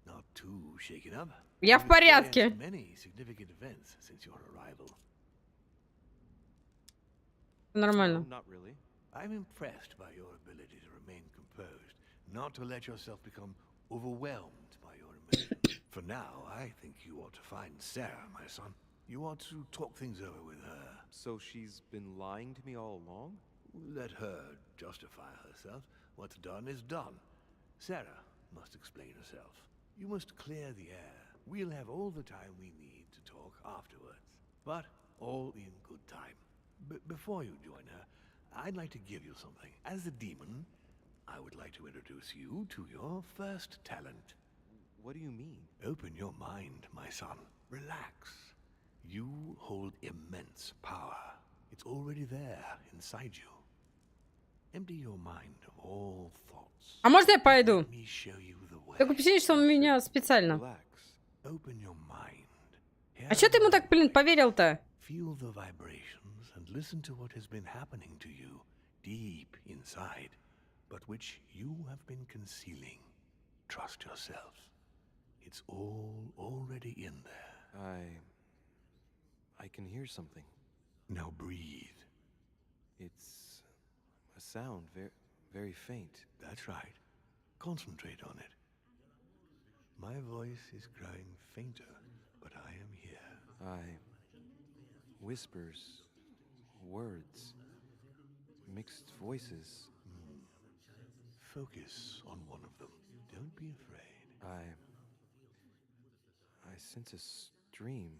Not too shaken up. Я в порядке. Many significant events since your arrival. Нормально. Not really. I'm impressed by your ability to remain composed, not to let yourself become overwhelmed by your emotions. For now, I think you ought to find Sarah, my son. You ought to talk things over with her. So she's been lying to me all along? Let her justify herself. What's done is done. Sarah must explain herself. You must clear the air. We'll have all the time we need to talk afterwards. But all in good time. Before you join her, I'd like to give you something. As a demon, I would like to introduce you to your first talent. What do you mean? Open your mind, my son. Relax. You hold immense power. It's already there, inside you. Empty your mind of all thoughts. А можно я пойду? Let me show you the way. Такое впечатление, что он меня специально. Relax. Open your mind. А чё ты ему так, блин, поверил-то? Feel the vibrations and listen to what has been happening to you deep inside, but which you have been concealing. Trust yourself. It's all already in there. I can hear something. Now breathe. It's a sound, very faint. That's right. Concentrate on it. My voice is growing fainter, but I am here. Whispers, words, mixed voices. Focus on one of them. Don't be afraid. I sense a stream.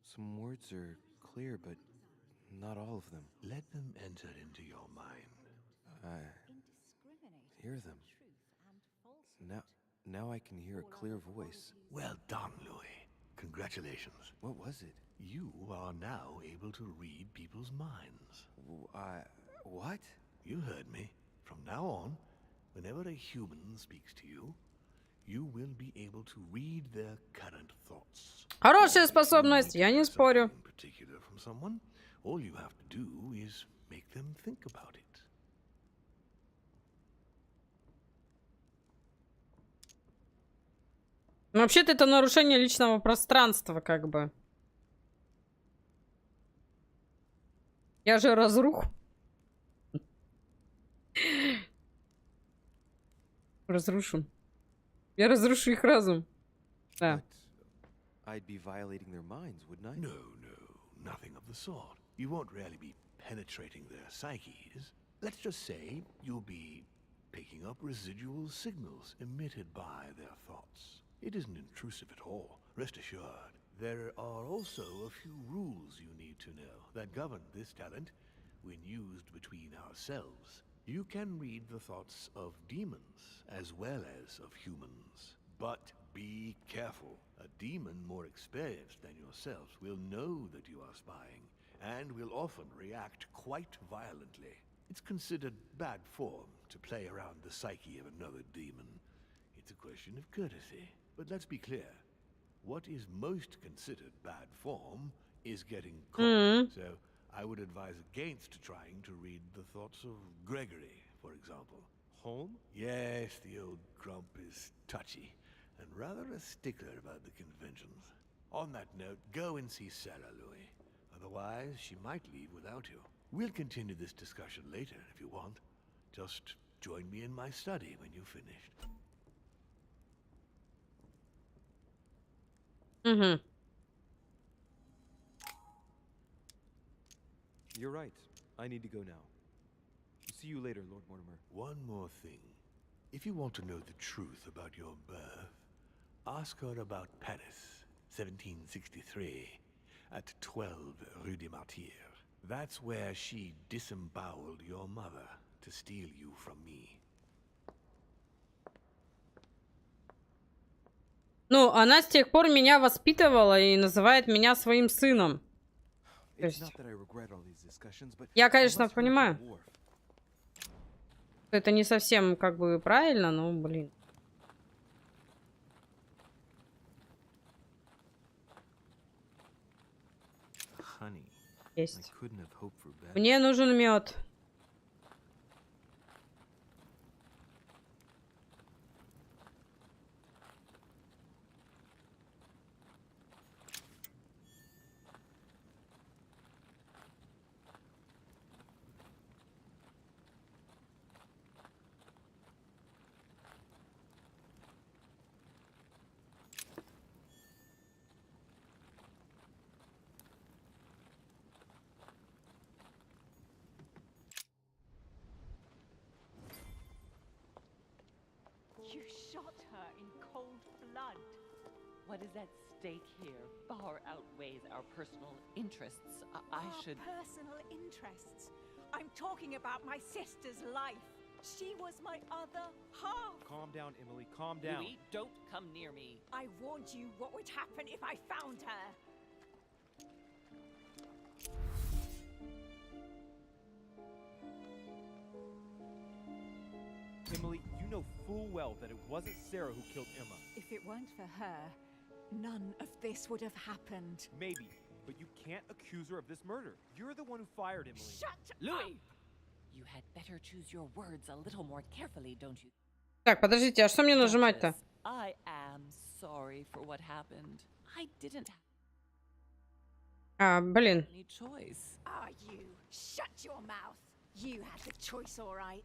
Some words are clear, but not all of them. Let them enter into your mind. I hear them. Now I can hear a clear voice. Well done, Louis. Congratulations. What was it? You are now able to read people's minds. What? You heard me. From now on, whenever a human speaks to you, you will be able to read their current thoughts. Хорошая способность, я не спорю. In particular from someone, all you have to do is make them think about it. Но вообще-то это нарушение личного пространства, как бы. Я же разрух. Разрушу. Я разрушу их разум. Да. But I'd be violating their minds, wouldn't I? No, nothing of the sort. You won't really be penetrating their psyches. Let's just say you'll be picking up residual signals emitted by their thoughts. It isn't intrusive at all, rest assured. There are also a few rules you need to know that govern this talent when used between ourselves. You can read the thoughts of demons as well as of humans. But be careful. A demon more experienced than yourself will know that you are spying and will often react quite violently. It's considered bad form to play around the psyche of another demon. It's a question of courtesy. But let's be clear. What is most considered bad form is getting caught. So I would advise against trying to read the thoughts of Gregory, for example. home? Yes, the old grump is touchy and rather a stickler about the conventions. On that note, go and see Sarah, Louis. Otherwise, she might leave without you. We'll continue this discussion later if you want. Just join me in my study when you've finished. Угу. You're right. I need to go now. See you later, Lord Mortimer. One more thing. If you want to know the truth about your birth, ask her about Paris, 1763, at 12 Rue des Martyrs. That's where she disemboweled your mother to steal you from me. Ну, она с тех пор меня воспитывала и называет меня своим сыном. То есть, я, конечно, понимаю, что это не совсем как бы правильно, но, блин. Есть. Мне нужен мед. You shot her in cold blood. What is at stake here far outweighs our personal interests. I should... Personal interests? I'm talking about my sister's life. She was my other half. Calm down, Emily. Calm down. Louis, don't come near me. I warned you what would happen if I found her. Emily, you know full well that it wasn't Sarah who killed Emma. If it weren't for her, none of this would have happened. Maybe, but you can't accuse her of this murder. You're the one who fired Emily. Shut Louis! You had better choose your words a little more carefully, don't you? Так, подождите, а что мне нажимать-то? I am sorry for what happened. I didn't А, блин. have any choice. Ah, you. Shut your mouth. You had the choice, all right.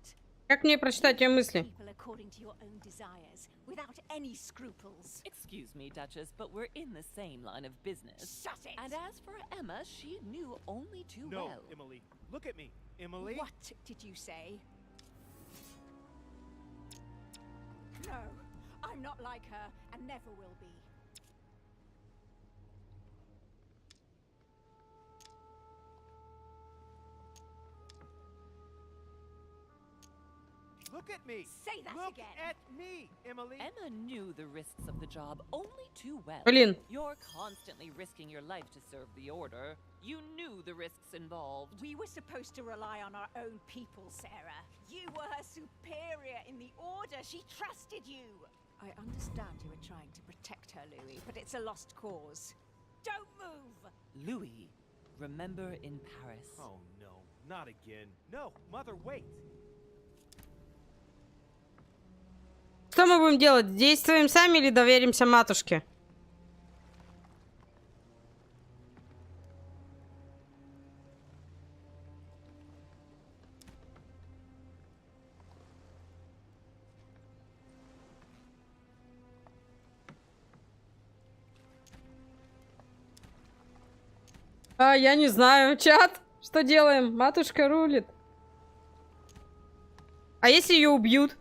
Как мне прочитать ее мысли? People according to your own desires, without any scruples. Excuse me, Duchess, but we're in the same line of business. Shut it! And as for Emma, she knew only too No, well. Emily. Look at me. Emily? What did you say? No, I'm not like her and never will be. Look at me. Say that Look again. at me, Emily. Emma knew the risks of the job only too well. Блин. You're constantly risking your life to serve the Order. You knew the risks involved. We were supposed to rely on our own people, Sarah. You were her superior in the Order. She trusted you. I understand you were trying to protect her, Louis, but it's a lost cause. Don't move! Louis, remember in Paris. Oh, no. Not again. No, Mother, wait. Что мы будем делать? Действуем сами или доверимся матушке? А, я не знаю. Чат, что делаем? Матушка рулит. А если ее убьют?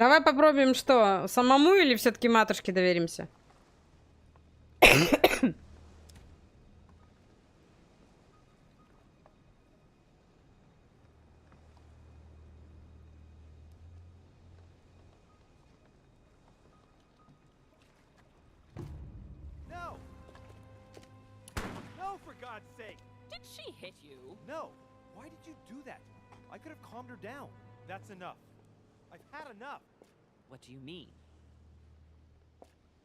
Давай попробуем что, самому или все-таки матушке доверимся? No. No, for God's sake! Did she hit you? No! Why did you do that? I could have calmed her down. That's enough. I've had enough. What do you mean?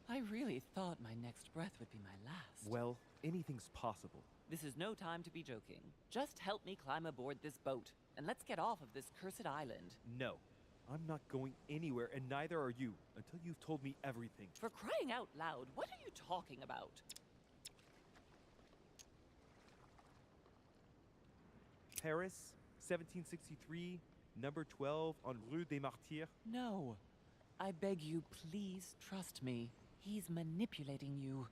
I really thought my next breath would be my last. Well, anything's possible. This is no time to be joking. Just help me climb aboard this boat, and let's get off of this cursed island. No. I'm not going anywhere, and neither are you, until you've told me everything. For crying out loud, what are you talking about? Paris, 1763, number 12, on Rue des Martyrs. No. I beg you, please trust me. He's manipulating you.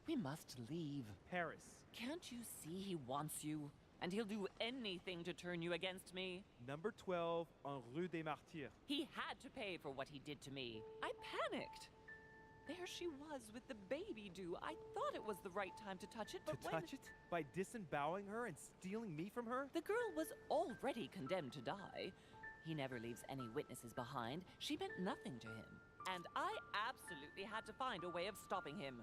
We must leave. Paris. Can't you see he wants you? And he'll do anything to turn you against me. Number 12, on Rue des Martyrs. He had to pay for what he did to me. I panicked. There she was with the baby due. I thought it was the right time to touch it, but To touch it? By disemboweling her and stealing me from her? The girl was already condemned to die. He never leaves any witnesses behind. She meant nothing to him. And I absolutely had to find a way of stopping him.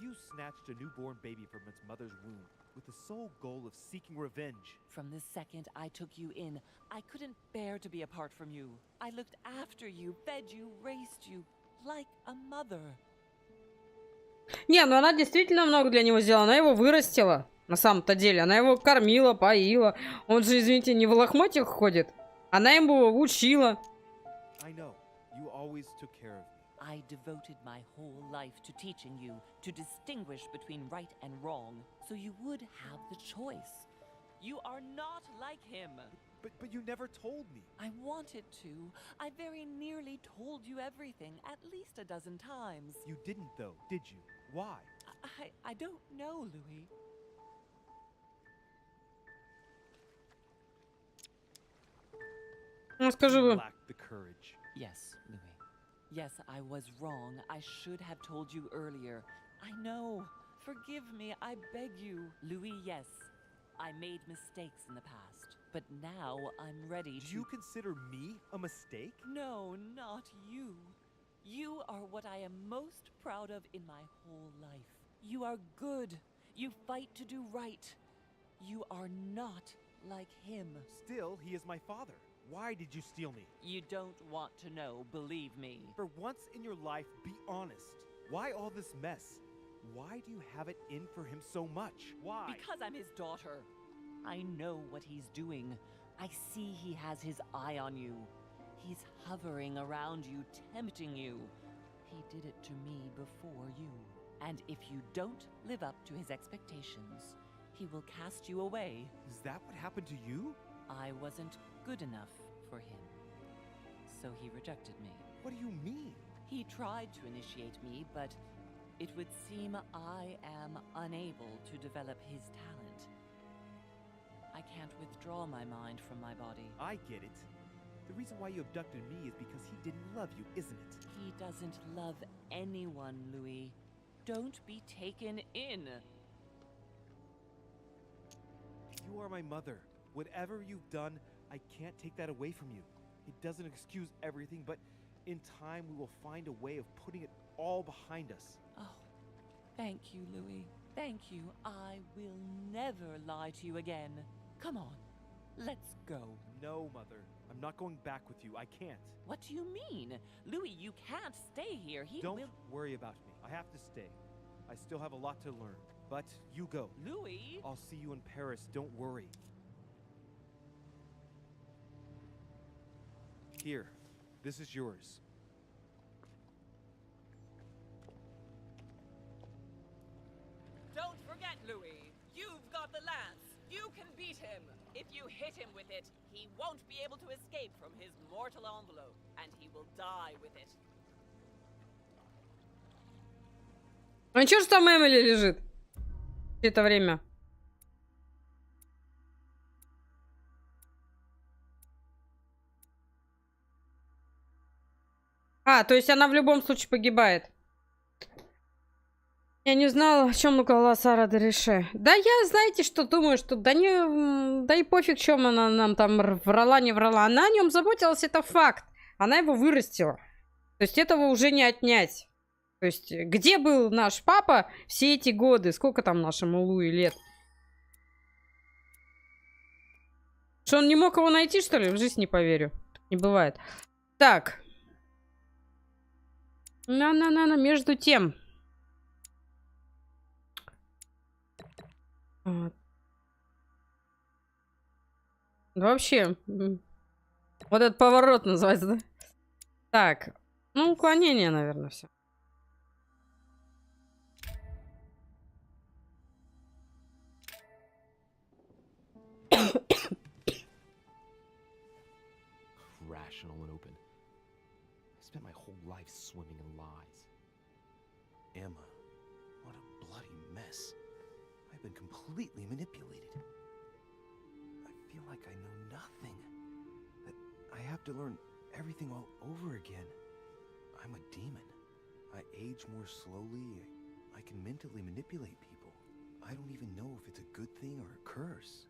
You snatched a newborn baby from its mother's womb with the sole goal of seeking revenge. From the second I took you in, I couldn't bear to be apart from you. I looked after you, fed you, raised you, like a mother. Не, ну она действительно много для него сделала. Она его вырастила. На самом-то деле. Она его кормила, поила. Он же, извините, не в лохмотьях ходит. Она ему учила. I know. You always took care of me. I devoted my whole life to teaching you to distinguish between right and wrong, so you would have the choice. You are not like him. But you never told me. I wanted to. I very nearly told you everything, at least a dozen times. You didn't, though, did you? Why? I don't know, Louis. Ну, скажи You вы. lacked the courage. Yes, Louis. Yes, I was wrong. I should have told you earlier. I know. Forgive me, I beg you. Louis, yes. I made mistakes in the past, but now I'm ready to... Do you consider me a mistake? No, not you. You are what I am most proud of in my whole life. You are good. You fight to do right. You are not like him. Still, he is my father. Why did you steal me? You don't want to know, believe me. For once in your life, be honest. Why all this mess? Why do you have it in for him so much? Why? Because I'm his daughter. I know what he's doing. I see he has his eye on you. He's hovering around you, tempting you. He did it to me before you. And if you don't live up to his expectations, he will cast you away. Is that what happened to you? I wasn't good enough for him, so he rejected me. What do you mean? He tried to initiate me, but it would seem I am unable to develop his talent. I can't withdraw my mind from my body. I get it. The reason why you abducted me is because he didn't love you, isn't it? He doesn't love anyone, Louis. Don't be taken in. You are my mother. Whatever you've done, I can't take that away from you. It doesn't excuse everything, but in time we will find a way of putting it all behind us. Oh, thank you, Louis. Thank you. I will never lie to you again. Come on, let's go. No, Mother. I'm not going back with you. I can't. What do you mean? Louis, you can't stay here. He Don't will... worry about me. I have to stay. I still have a lot to learn. But you go. Louis! I'll see you in Paris. Don't worry. Here. This is yours. Don't forget, Louis. You've got the lance. You can beat him. If you hit him with it, he won't be able to escape from his mortal envelope, and he will die with it. А чё ж там Эмили лежит? Это время. А, то есть она в любом случае погибает. Я не знала, о чем лукавила Сара Дереше. Да я, знаете, что думаю, что да и пофиг, чем она нам там врала, не врала. Она о нем заботилась, это факт. Она его вырастила. То есть этого уже не отнять. То есть, где был наш папа все эти годы? Сколько там нашему Луи лет? Что, он не мог его найти, что ли? В жизнь не поверю. Не бывает. Так. На-на-на-на, между тем. Вот. Вообще, вот этот поворот называется, да? Так, ну, уклонение, наверное, все. Rational and open. I spent my whole life swimming in lies. Emma, what a bloody mess. I've been completely manipulated. I feel like I know nothing. That I have to learn everything all over again. I'm a demon. I age more slowly. I can mentally manipulate people. I don't even know if it's a good thing or a curse.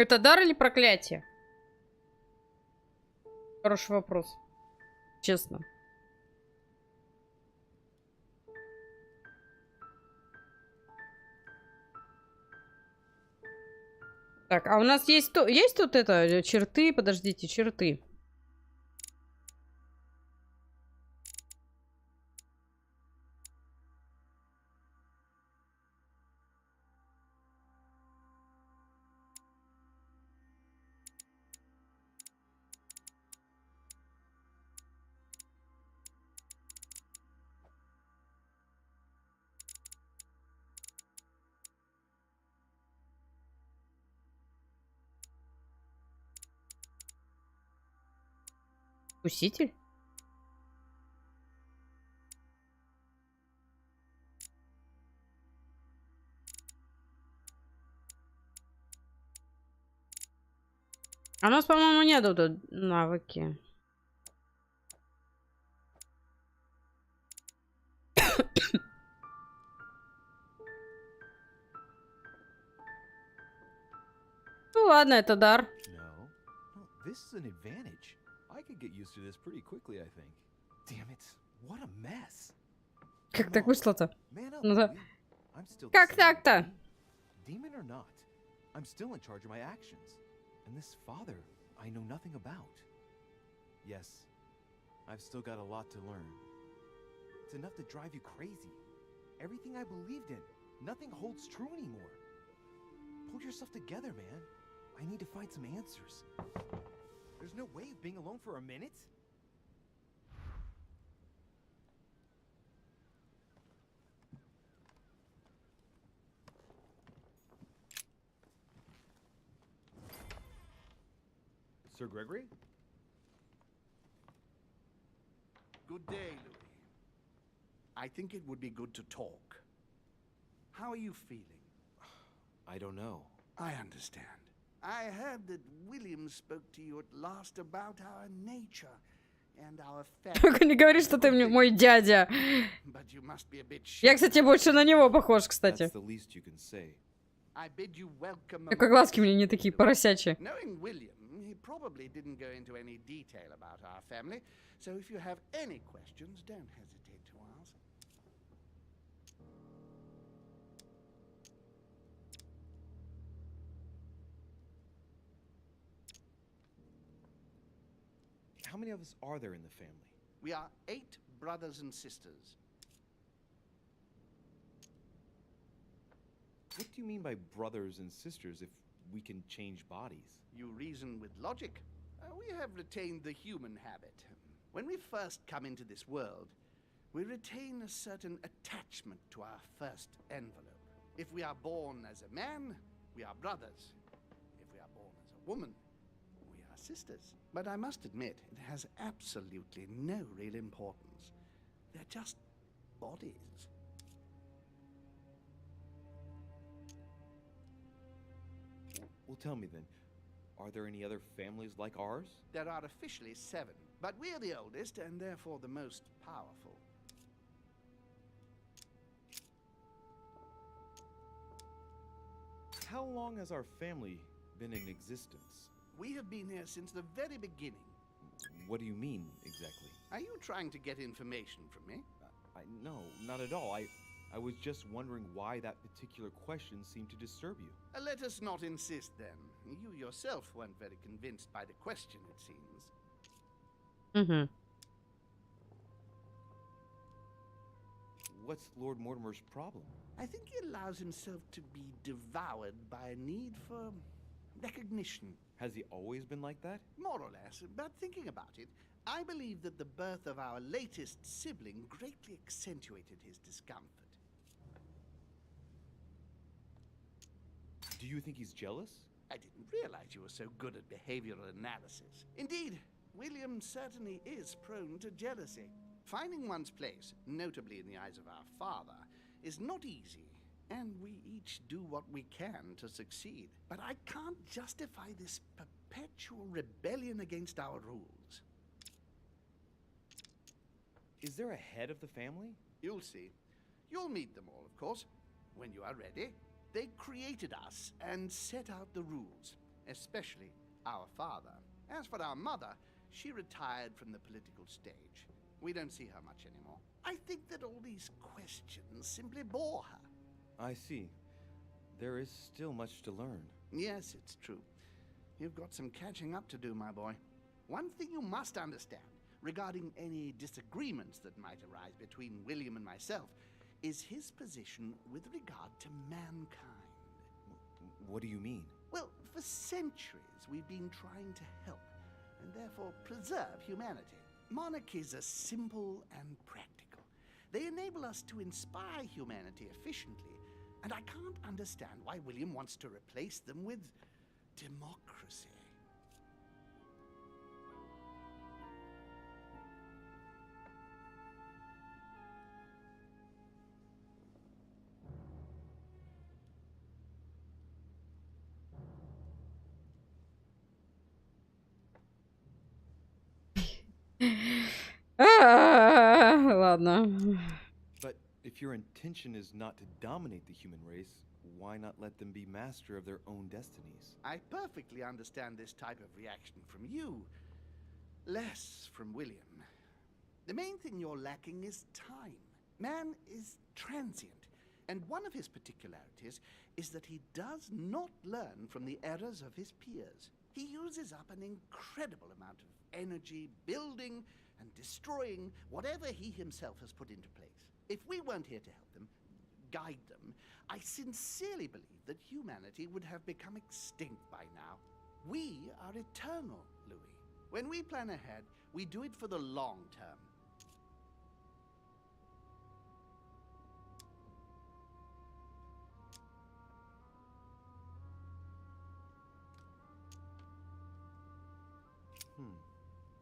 Это дар или проклятие? Хороший вопрос. Честно. Так, а у нас есть тут это черты? Подождите, черты. Вкуситель? А у нас, по-моему, нету тут навыки. Ну ладно, это дар. No. No, this is an advantage. I could get used to this pretty quickly, I think. Damn it. What a mess. Как так вышло-то? Man up, Ну да. Louis. I'm still the Как same. так-то? Demon or not, I'm still in charge of my actions. And this father, I know nothing about. Yes, I've still got a lot to learn. It's enough to drive you crazy. Everything I believed in, nothing holds true anymore. Pull yourself together, man. I need to find some answers. There's no way of being alone for a minute? Sir Gregory? Good day, Louis. I think it would be good to talk. How are you feeling? I don't know. I understand. I heard that William spoke to you at last about our nature and our Только не говори, что ты мне мой дядя. But you must be a bit Я, shy. кстати, больше на него похож, кстати. That's the least you can say. I bid you welcome Только among глазки us, мне не такие поросячие. Knowing William, he probably didn't go into any detail about our family, so if you have any questions, don't hesitate to ask. How many of us are there in the family? We are 8 brothers and sisters. What do you mean by brothers and sisters if we can change bodies? You reason with logic. We have retained the human habit. When we first come into this world, we retain a certain attachment to our first envelope. If we are born as a man, we are brothers. If we are born as a woman, we are sisters. But I must admit, it has absolutely no real importance. They're just bodies. Well, tell me then, are there any other families like ours? There are officially 7, but we're the oldest and therefore the most powerful. How long has our family been in existence? We have been here since the very beginning. What do you mean, exactly? Are you trying to get information from me? No, not at all. I was just wondering why that particular question seemed to disturb you. Let us not insist then. You yourself weren't very convinced by the question, it seems. Mm-hmm. What's Lord Mortimer's problem? I think he allows himself to be devoured by a need for recognition. Has he always been like that? More or less, but thinking about it, I believe that the birth of our latest sibling greatly accentuated his discomfort. Do you think he's jealous? I didn't realize you were so good at behavioral analysis. Indeed, William certainly is prone to jealousy. Finding one's place, notably in the eyes of our father, is not easy, and we each do what we can to succeed. But I can't justify this perpetual rebellion against our rules. Is there a head of the family? You'll see. You'll meet them all, of course, when you are ready. They created us and set out the rules, especially our father. As for our mother, she retired from the political stage. We don't see her much anymore. I think that all these questions simply bore her. I see. There is still much to learn. Yes, it's true. You've got some catching up to do, my boy. One thing you must understand regarding any disagreements that might arise between William and myself is his position with regard to mankind. What do you mean? Well, for centuries we've been trying to help and therefore preserve humanity. Monarchies are simple and practical. They enable us to inspire humanity efficiently, and I can't understand why William wants to replace them with democracy. Ладно. But if your intention is not to dominate the human race, why not let them be master of their own destinies? I perfectly understand this type of reaction from you, less from William. The main thing you're lacking is time. Man is transient, and one of his particularities is that he does not learn from the errors of his peers. He uses up an incredible amount of energy building and destroying whatever he himself has put into place. If we weren't here to help them, guide them, I sincerely believe that humanity would have become extinct by now. We are eternal, Louis. When we plan ahead, we do it for the long term.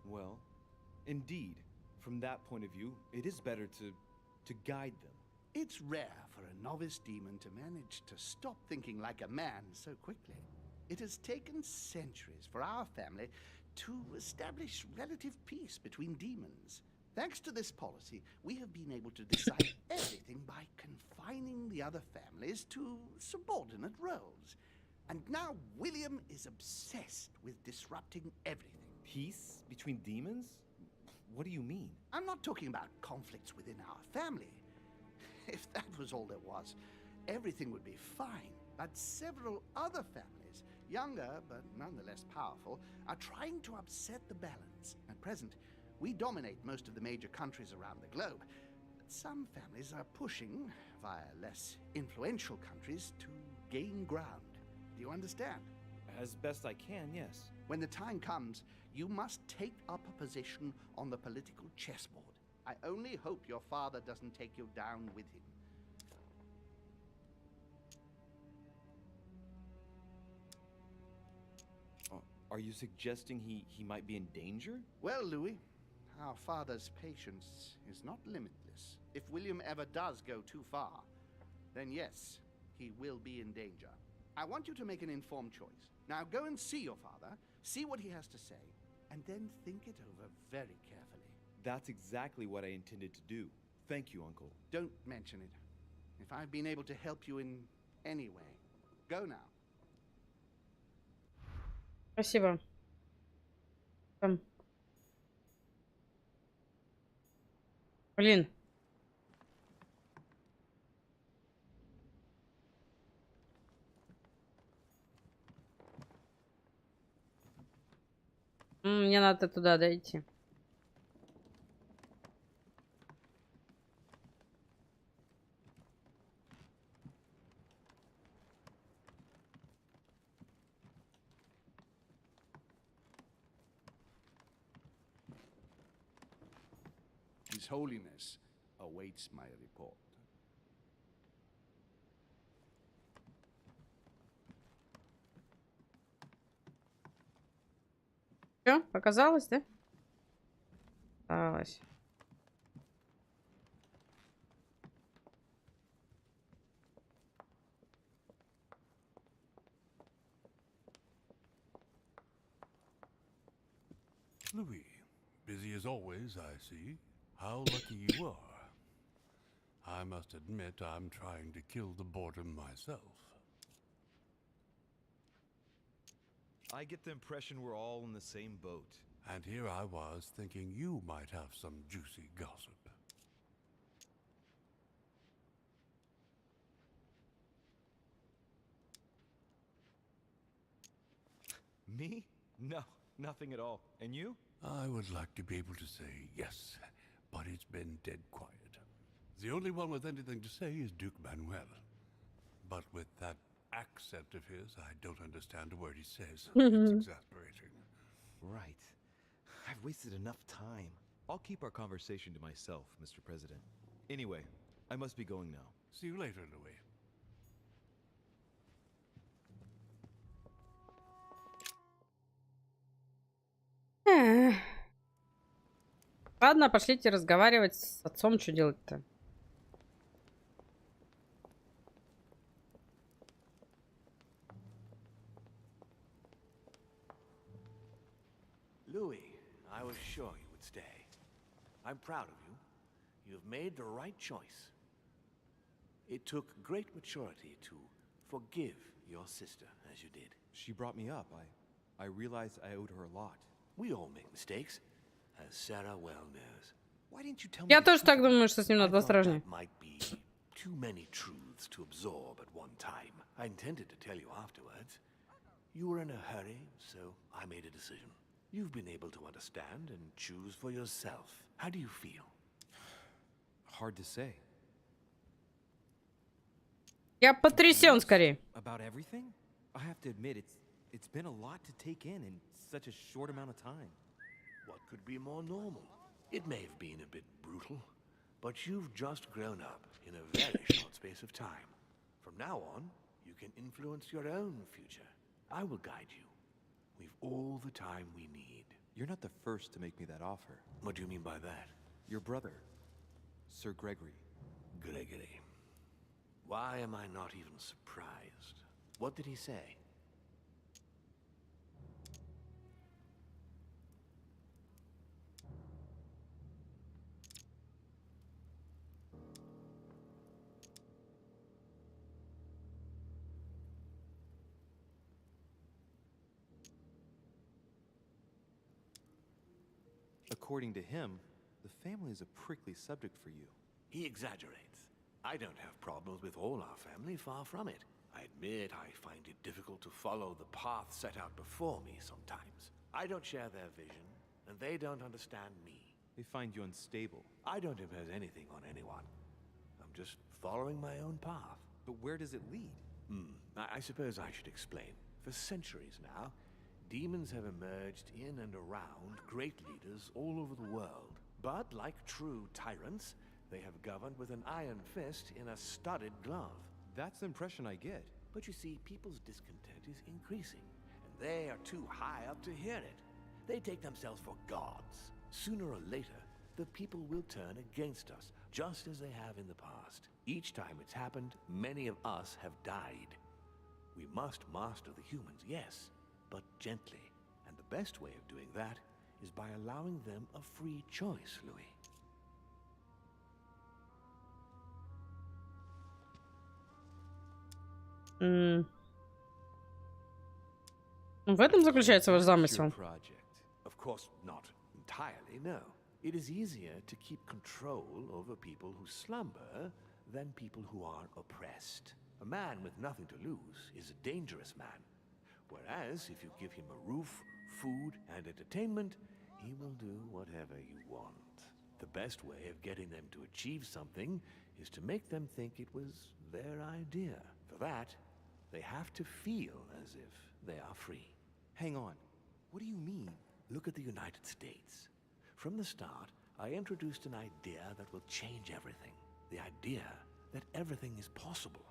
Well, indeed, from that point of view, it is better to guide them. It's rare for a novice demon to manage to stop thinking like a man so quickly. It has taken centuries for our family to establish relative peace between demons. Thanks to this policy, we have been able to decide everything by confining the other families to subordinate roles. And now William is obsessed with disrupting everything. Peace between demons? What do you mean? I'm not talking about conflicts within our family. If that was all there was, everything would be fine. But several other families, younger but nonetheless powerful, are trying to upset the balance. At present, we dominate most of the major countries around the globe. But some families are pushing, via less influential countries, to gain ground. Do you understand? As best I can, yes. When the time comes, you must take up a position on the political chessboard. I only hope your father doesn't take you down with him. Are you suggesting he might be in danger? Well, Louis, our father's patience is not limitless. If William ever does go too far, then yes, he will be in danger. I want you to make an informed choice. Now go and see your father, see what he has to say, and then think it over very carefully. That's exactly what I intended to do. Thank you, Uncle. Don't mention it. If I've been able to help you in any way, go now. Спасибо. Там. Блин. Мне надо туда дойти. His Holiness awaits my report. Все, показалось, да? Показалось. Louis, busy as always, I see. How lucky you are. I must admit I'm trying to kill the boredom myself. I get the impression we're all in the same boat. And here I was thinking you might have some juicy gossip. Me? No, nothing at all. And you? I would like to be able to say yes, but it's been dead quiet. The only one with anything to say is Duke Manuel. But with that accent of his, I don't understand a word he says. It's exasperating. Right. I've wasted enough time. I'll keep our conversation to myself, Mr. President. Anyway, I must be going now. See you later, Louis. Ладно, пошлите разговаривать с отцом, что делать-то? Louis, I was sure you would stay. I'm proud of you. You've made the right choice. It took great maturity to forgive your sister as you did. She brought me up. I realized I owed her a lot. We all make mistakes, as Sarah well knows. Why didn't you tell me? Я тоже так думаю, что с ним I надо thought осторожнее. that might be too many truths to absorb at one time. I intended to tell you afterwards. You were in a hurry, so I made a decision. You've been able to understand and choose for yourself. How do you feel? Hard to say. Я потрясен скорее. About everything? I have to admit, it's been a lot to take in such a short amount of time. What could be more normal? It may have been a bit brutal, but you've just grown up in a very short space of time. From now on, you can influence your own future. I will guide you. We've all the time we need. You're not the first to make me that offer. What do you mean by that? Your brother, Sir Gregory. Gregory. Why am I not even surprised? What did he say? According to him, the family is a prickly subject for you. He exaggerates. I don't have problems with all our family, far from it. I admit I find it difficult to follow the path set out before me sometimes. I don't share their vision, and they don't understand me. They find you unstable. I don't impose anything on anyone. I'm just following my own path. But where does it lead? I suppose I should explain. For centuries now, demons have emerged in and around great leaders all over the world. But like true tyrants, they have governed with an iron fist in a studded glove. That's the impression I get. But you see, people's discontent is increasing, and they are too high up to hear it. They take themselves for gods. Sooner or later, the people will turn against us, just as they have in the past. Each time it's happened, many of us have died. We must master the humans, yes, but gently. And the best way of doing that is by allowing them a free choice, Louis. В этом заключается ваш That's замысел. your project. Of course, not entirely, no. It is easier to keep control over people who slumber than people who are oppressed. A man with nothing to lose is a dangerous man. Whereas, if you give him a roof, food, and entertainment, he will do whatever you want. The best way of getting them to achieve something is to make them think it was their idea. For that, they have to feel as if they are free. Hang on. What do you mean? Look at the United States. From the start, I introduced an idea that will change everything. The idea that everything is possible.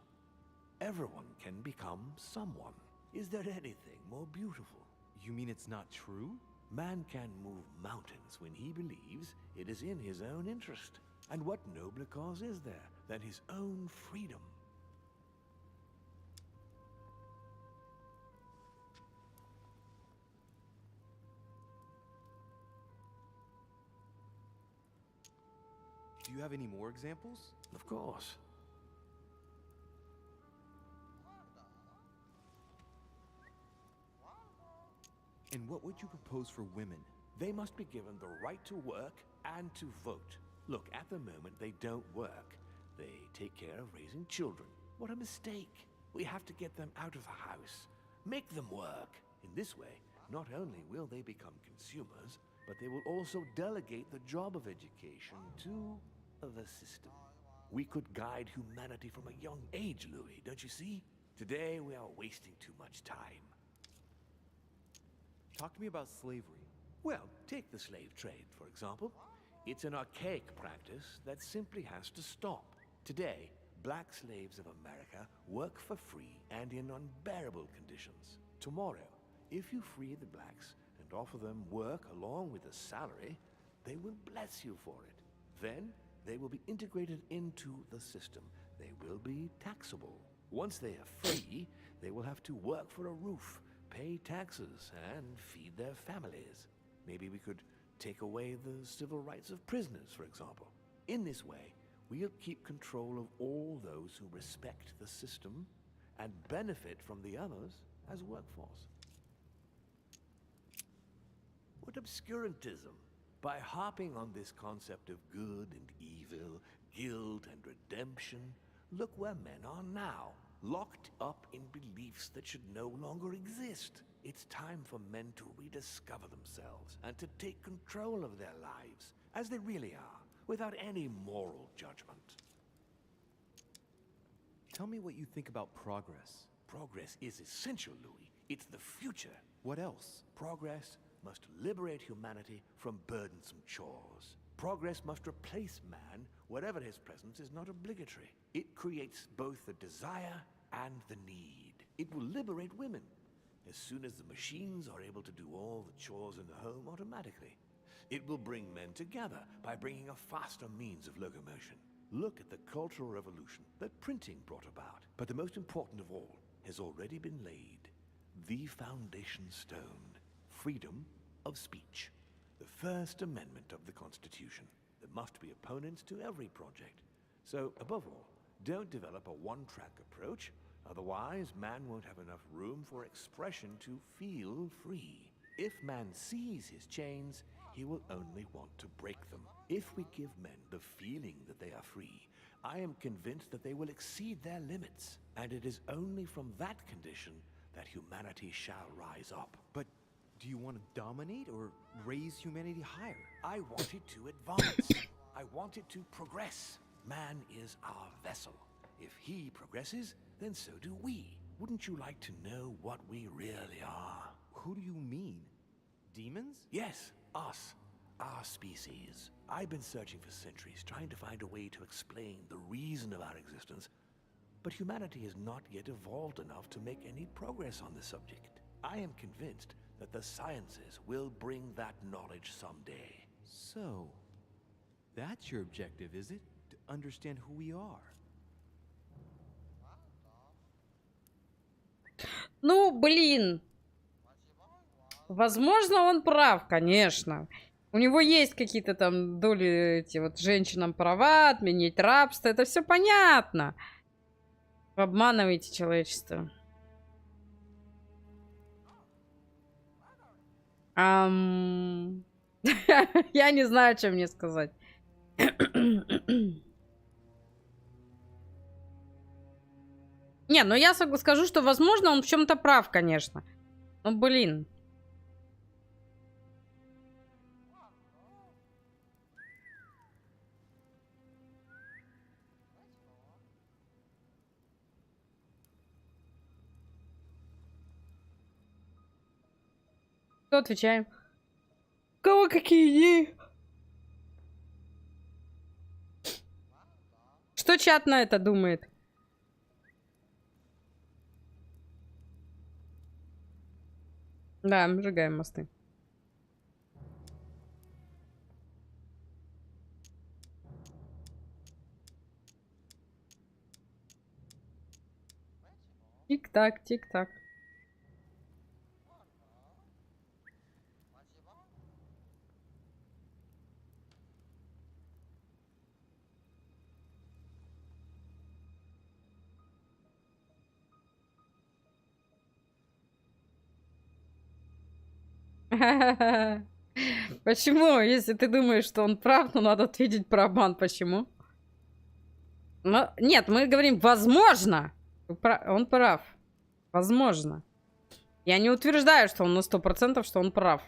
Everyone can become someone. Is there anything more beautiful? You mean it's not true? Man can move mountains when he believes it is in his own interest. And what nobler cause is there than his own freedom? Do you have any more examples? Of course. And what would you propose for women? They must be given the right to work and to vote. Look, at the moment they don't work. They take care of raising children. What a mistake. We have to get them out of the house. Make them work. In this way, not only will they become consumers, but they will also delegate the job of education to the system. We could guide humanity from a young age, Louis, don't you see? Today we are wasting too much time. Talk to me about slavery. Well, take the slave trade, for example. It's an archaic practice that simply has to stop. Today, black slaves of America work for free and in unbearable conditions. Tomorrow, if you free the blacks and offer them work along with a salary, they will bless you for it. Then, they will be integrated into the system. They will be taxable. Once they are free, they will have to work for a roof, pay taxes, and feed their families. Maybe we could take away the civil rights of prisoners, for example. In this way, we'll keep control of all those who respect the system and benefit from the others as workforce. What obscurantism! By harping on this concept of good and evil, guilt and redemption, look where men are now, locked up in beliefs that should no longer exist. It's time for men to rediscover themselves and to take control of their lives as they really are, without any moral judgment. Tell me what you think about progress. Progress is essential, Louis. It's the future. What else? Progress must liberate humanity from burdensome chores. Progress must replace man wherever his presence is not obligatory. It creates both the desire and the need. It will liberate women as soon as the machines are able to do all the chores in the home automatically. It will bring men together by bringing a faster means of locomotion. Look at the Cultural Revolution that printing brought about. But the most important of all has already been laid. The foundation stone. Freedom of speech. The First Amendment of the Constitution. There must be opponents to every project. So, above all, don't develop a one-track approach. Otherwise, man won't have enough room for expression to feel free. If man sees his chains, he will only want to break them. If we give men the feeling that they are free, I am convinced that they will exceed their limits. And it is only from that condition that humanity shall rise up. But do you want to dominate or raise humanity higher? I want it to advance. I want it to progress. Man is our vessel. If he progresses, then so do we. Wouldn't you like to know what we really are? Who do you mean? Demons? Yes, us. Our species. I've been searching for centuries, trying to find a way to explain the reason of our existence. But humanity has not yet evolved enough to make any progress on the subject. I am convinced that the sciences will bring that knowledge someday. So, that's your objective, is it? To understand who we are? Ну, блин. Возможно, он прав, конечно. У него есть какие-то там доли, эти вот женщинам права, отменить рабство. Это все понятно. Вы обманываете человечество. Я не знаю, что мне сказать. Не, ну я скажу, что, возможно, он в чем-то прав, конечно. Ну, блин. Кто отвечаем? У кого какие идеи? Что чат на это думает? Да, мы сжигаем мосты. Тик-так, тик-так. Почему? Если ты думаешь, что он прав, то надо ответить про обман. Почему? Ну, нет, мы говорим, возможно. Он прав. Возможно. Я не утверждаю, что он на 100%, что он прав.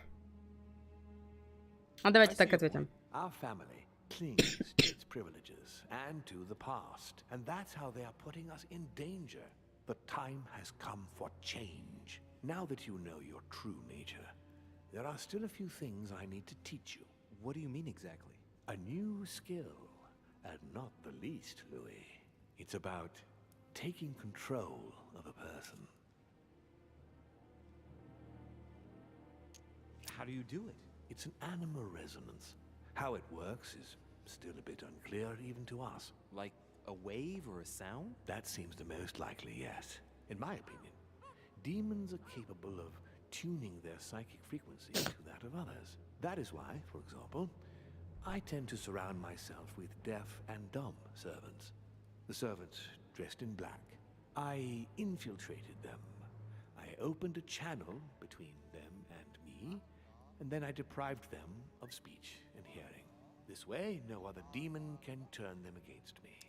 А давайте так ответим. Our family clings to its privileges and to the past, and that's how they are putting us in danger. The time has come for change. Now that you know your true nature, there are still a few things I need to teach you. What do you mean exactly? A new skill, and not the least, Louis. It's about taking control of a person. How do you do it? It's an animal resonance. How it works is still a bit unclear even to us. Like a wave or a sound? That seems the most likely, yes. In my opinion, demons are capable of tuning their psychic frequency to that of others. That is why, for example, I tend to surround myself with deaf and dumb servants. The servants dressed in black. I infiltrated them. I opened a channel between them and me, and then I deprived them of speech and hearing. This way, no other demon can turn them against me.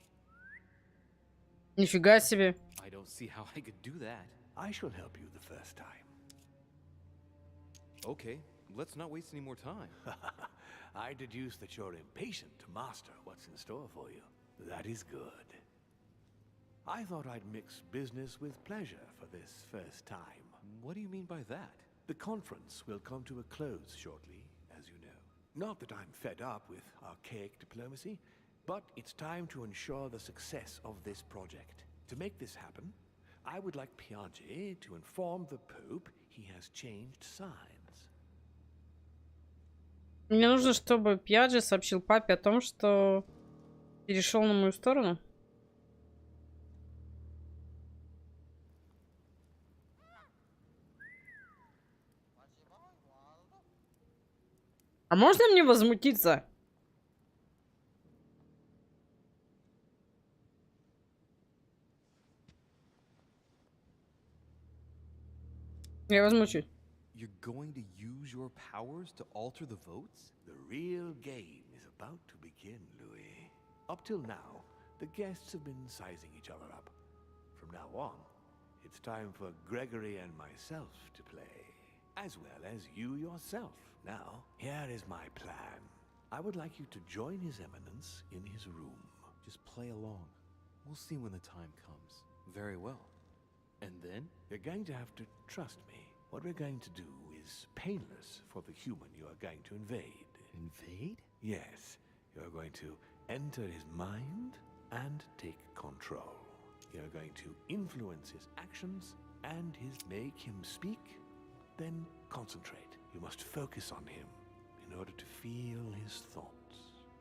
Нифига себе. I don't see how I could do that. I shall help you the first time. Okay, let's not waste any more time. I deduce that you're impatient to master what's in store for you. That is good. I thought I'd mix business with pleasure for this first time. What do you mean by that? The conference will come to a close shortly, as you know. Not that I'm fed up with archaic diplomacy, but it's time to ensure the success of this project. To make this happen, I would like Piaget to inform the Pope he has changed sides. Мне нужно, чтобы Пьяджи сообщил папе о том, что перешел на мою сторону. А можно мне возмутиться? Я возмучусь. You're going to use your powers to alter the votes? The real game is about to begin, Louis. Up till now, the guests have been sizing each other up. From now on, it's time for Gregory and myself to play, as well as you yourself. Now, here is my plan. I would like you to join His Eminence in his room. Just play along. We'll see when the time comes. Very well. And then? You're going to have to trust me. What we're going to do is painless for the human you are going to invade. Invade? Yes, you're going to enter his mind and take control. You're going to influence his actions and make him speak, then concentrate. You must focus on him in order to feel his thoughts.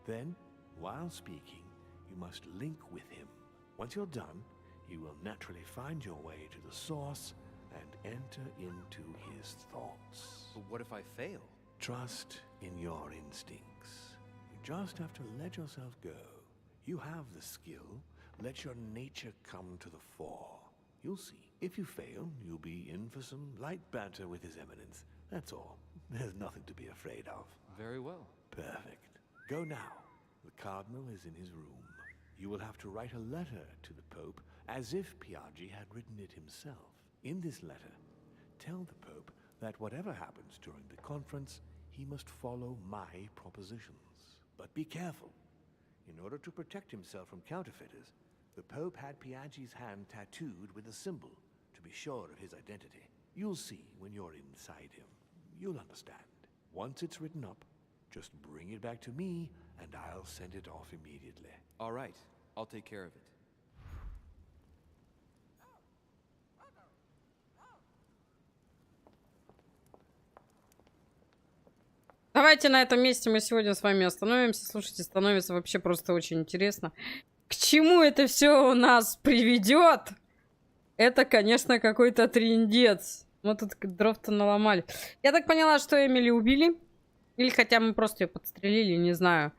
Then, while speaking, you must link with him. Once you're done, you will naturally find your way to the source and enter into his thoughts. But what if I fail? Trust in your instincts. You just have to let yourself go. You have the skill. Let your nature come to the fore. You'll see. If you fail, you'll be in for some light banter with His Eminence. That's all. There's nothing to be afraid of. Very well. Perfect. Go now. The Cardinal is in his room. You will have to write a letter to the Pope as if Piaggi had written it himself. In this letter, tell the Pope that whatever happens during the conference, he must follow my propositions. But be careful. In order to protect himself from counterfeiters, the Pope had Piaggi's hand tattooed with a symbol to be sure of his identity. You'll see when you're inside him. You'll understand. Once it's written up, just bring it back to me and I'll send it off immediately. All right. I'll take care of it. Давайте на этом месте мы сегодня с вами остановимся. Слушайте, становится вообще просто очень интересно. К чему это все у нас приведет? Это, конечно, какой-то трындец. Мы тут дров-то наломали. Я так поняла, что Эмили убили. Или хотя мы просто ее подстрелили, не знаю.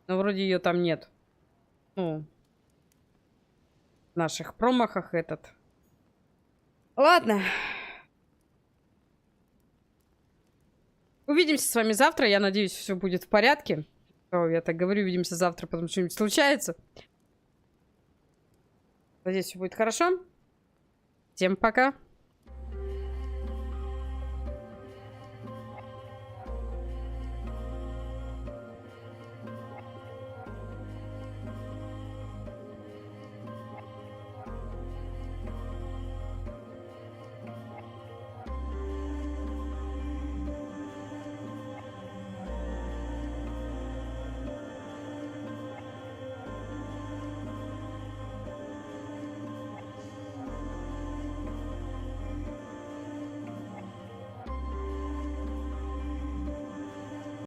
Но вроде ее там нет. Ну, в наших промахах этот. Ладно. Увидимся с вами завтра. Я надеюсь, все будет в порядке. Я так говорю, увидимся завтра, потому что что-нибудь случается. Надеюсь, все будет хорошо. Всем пока.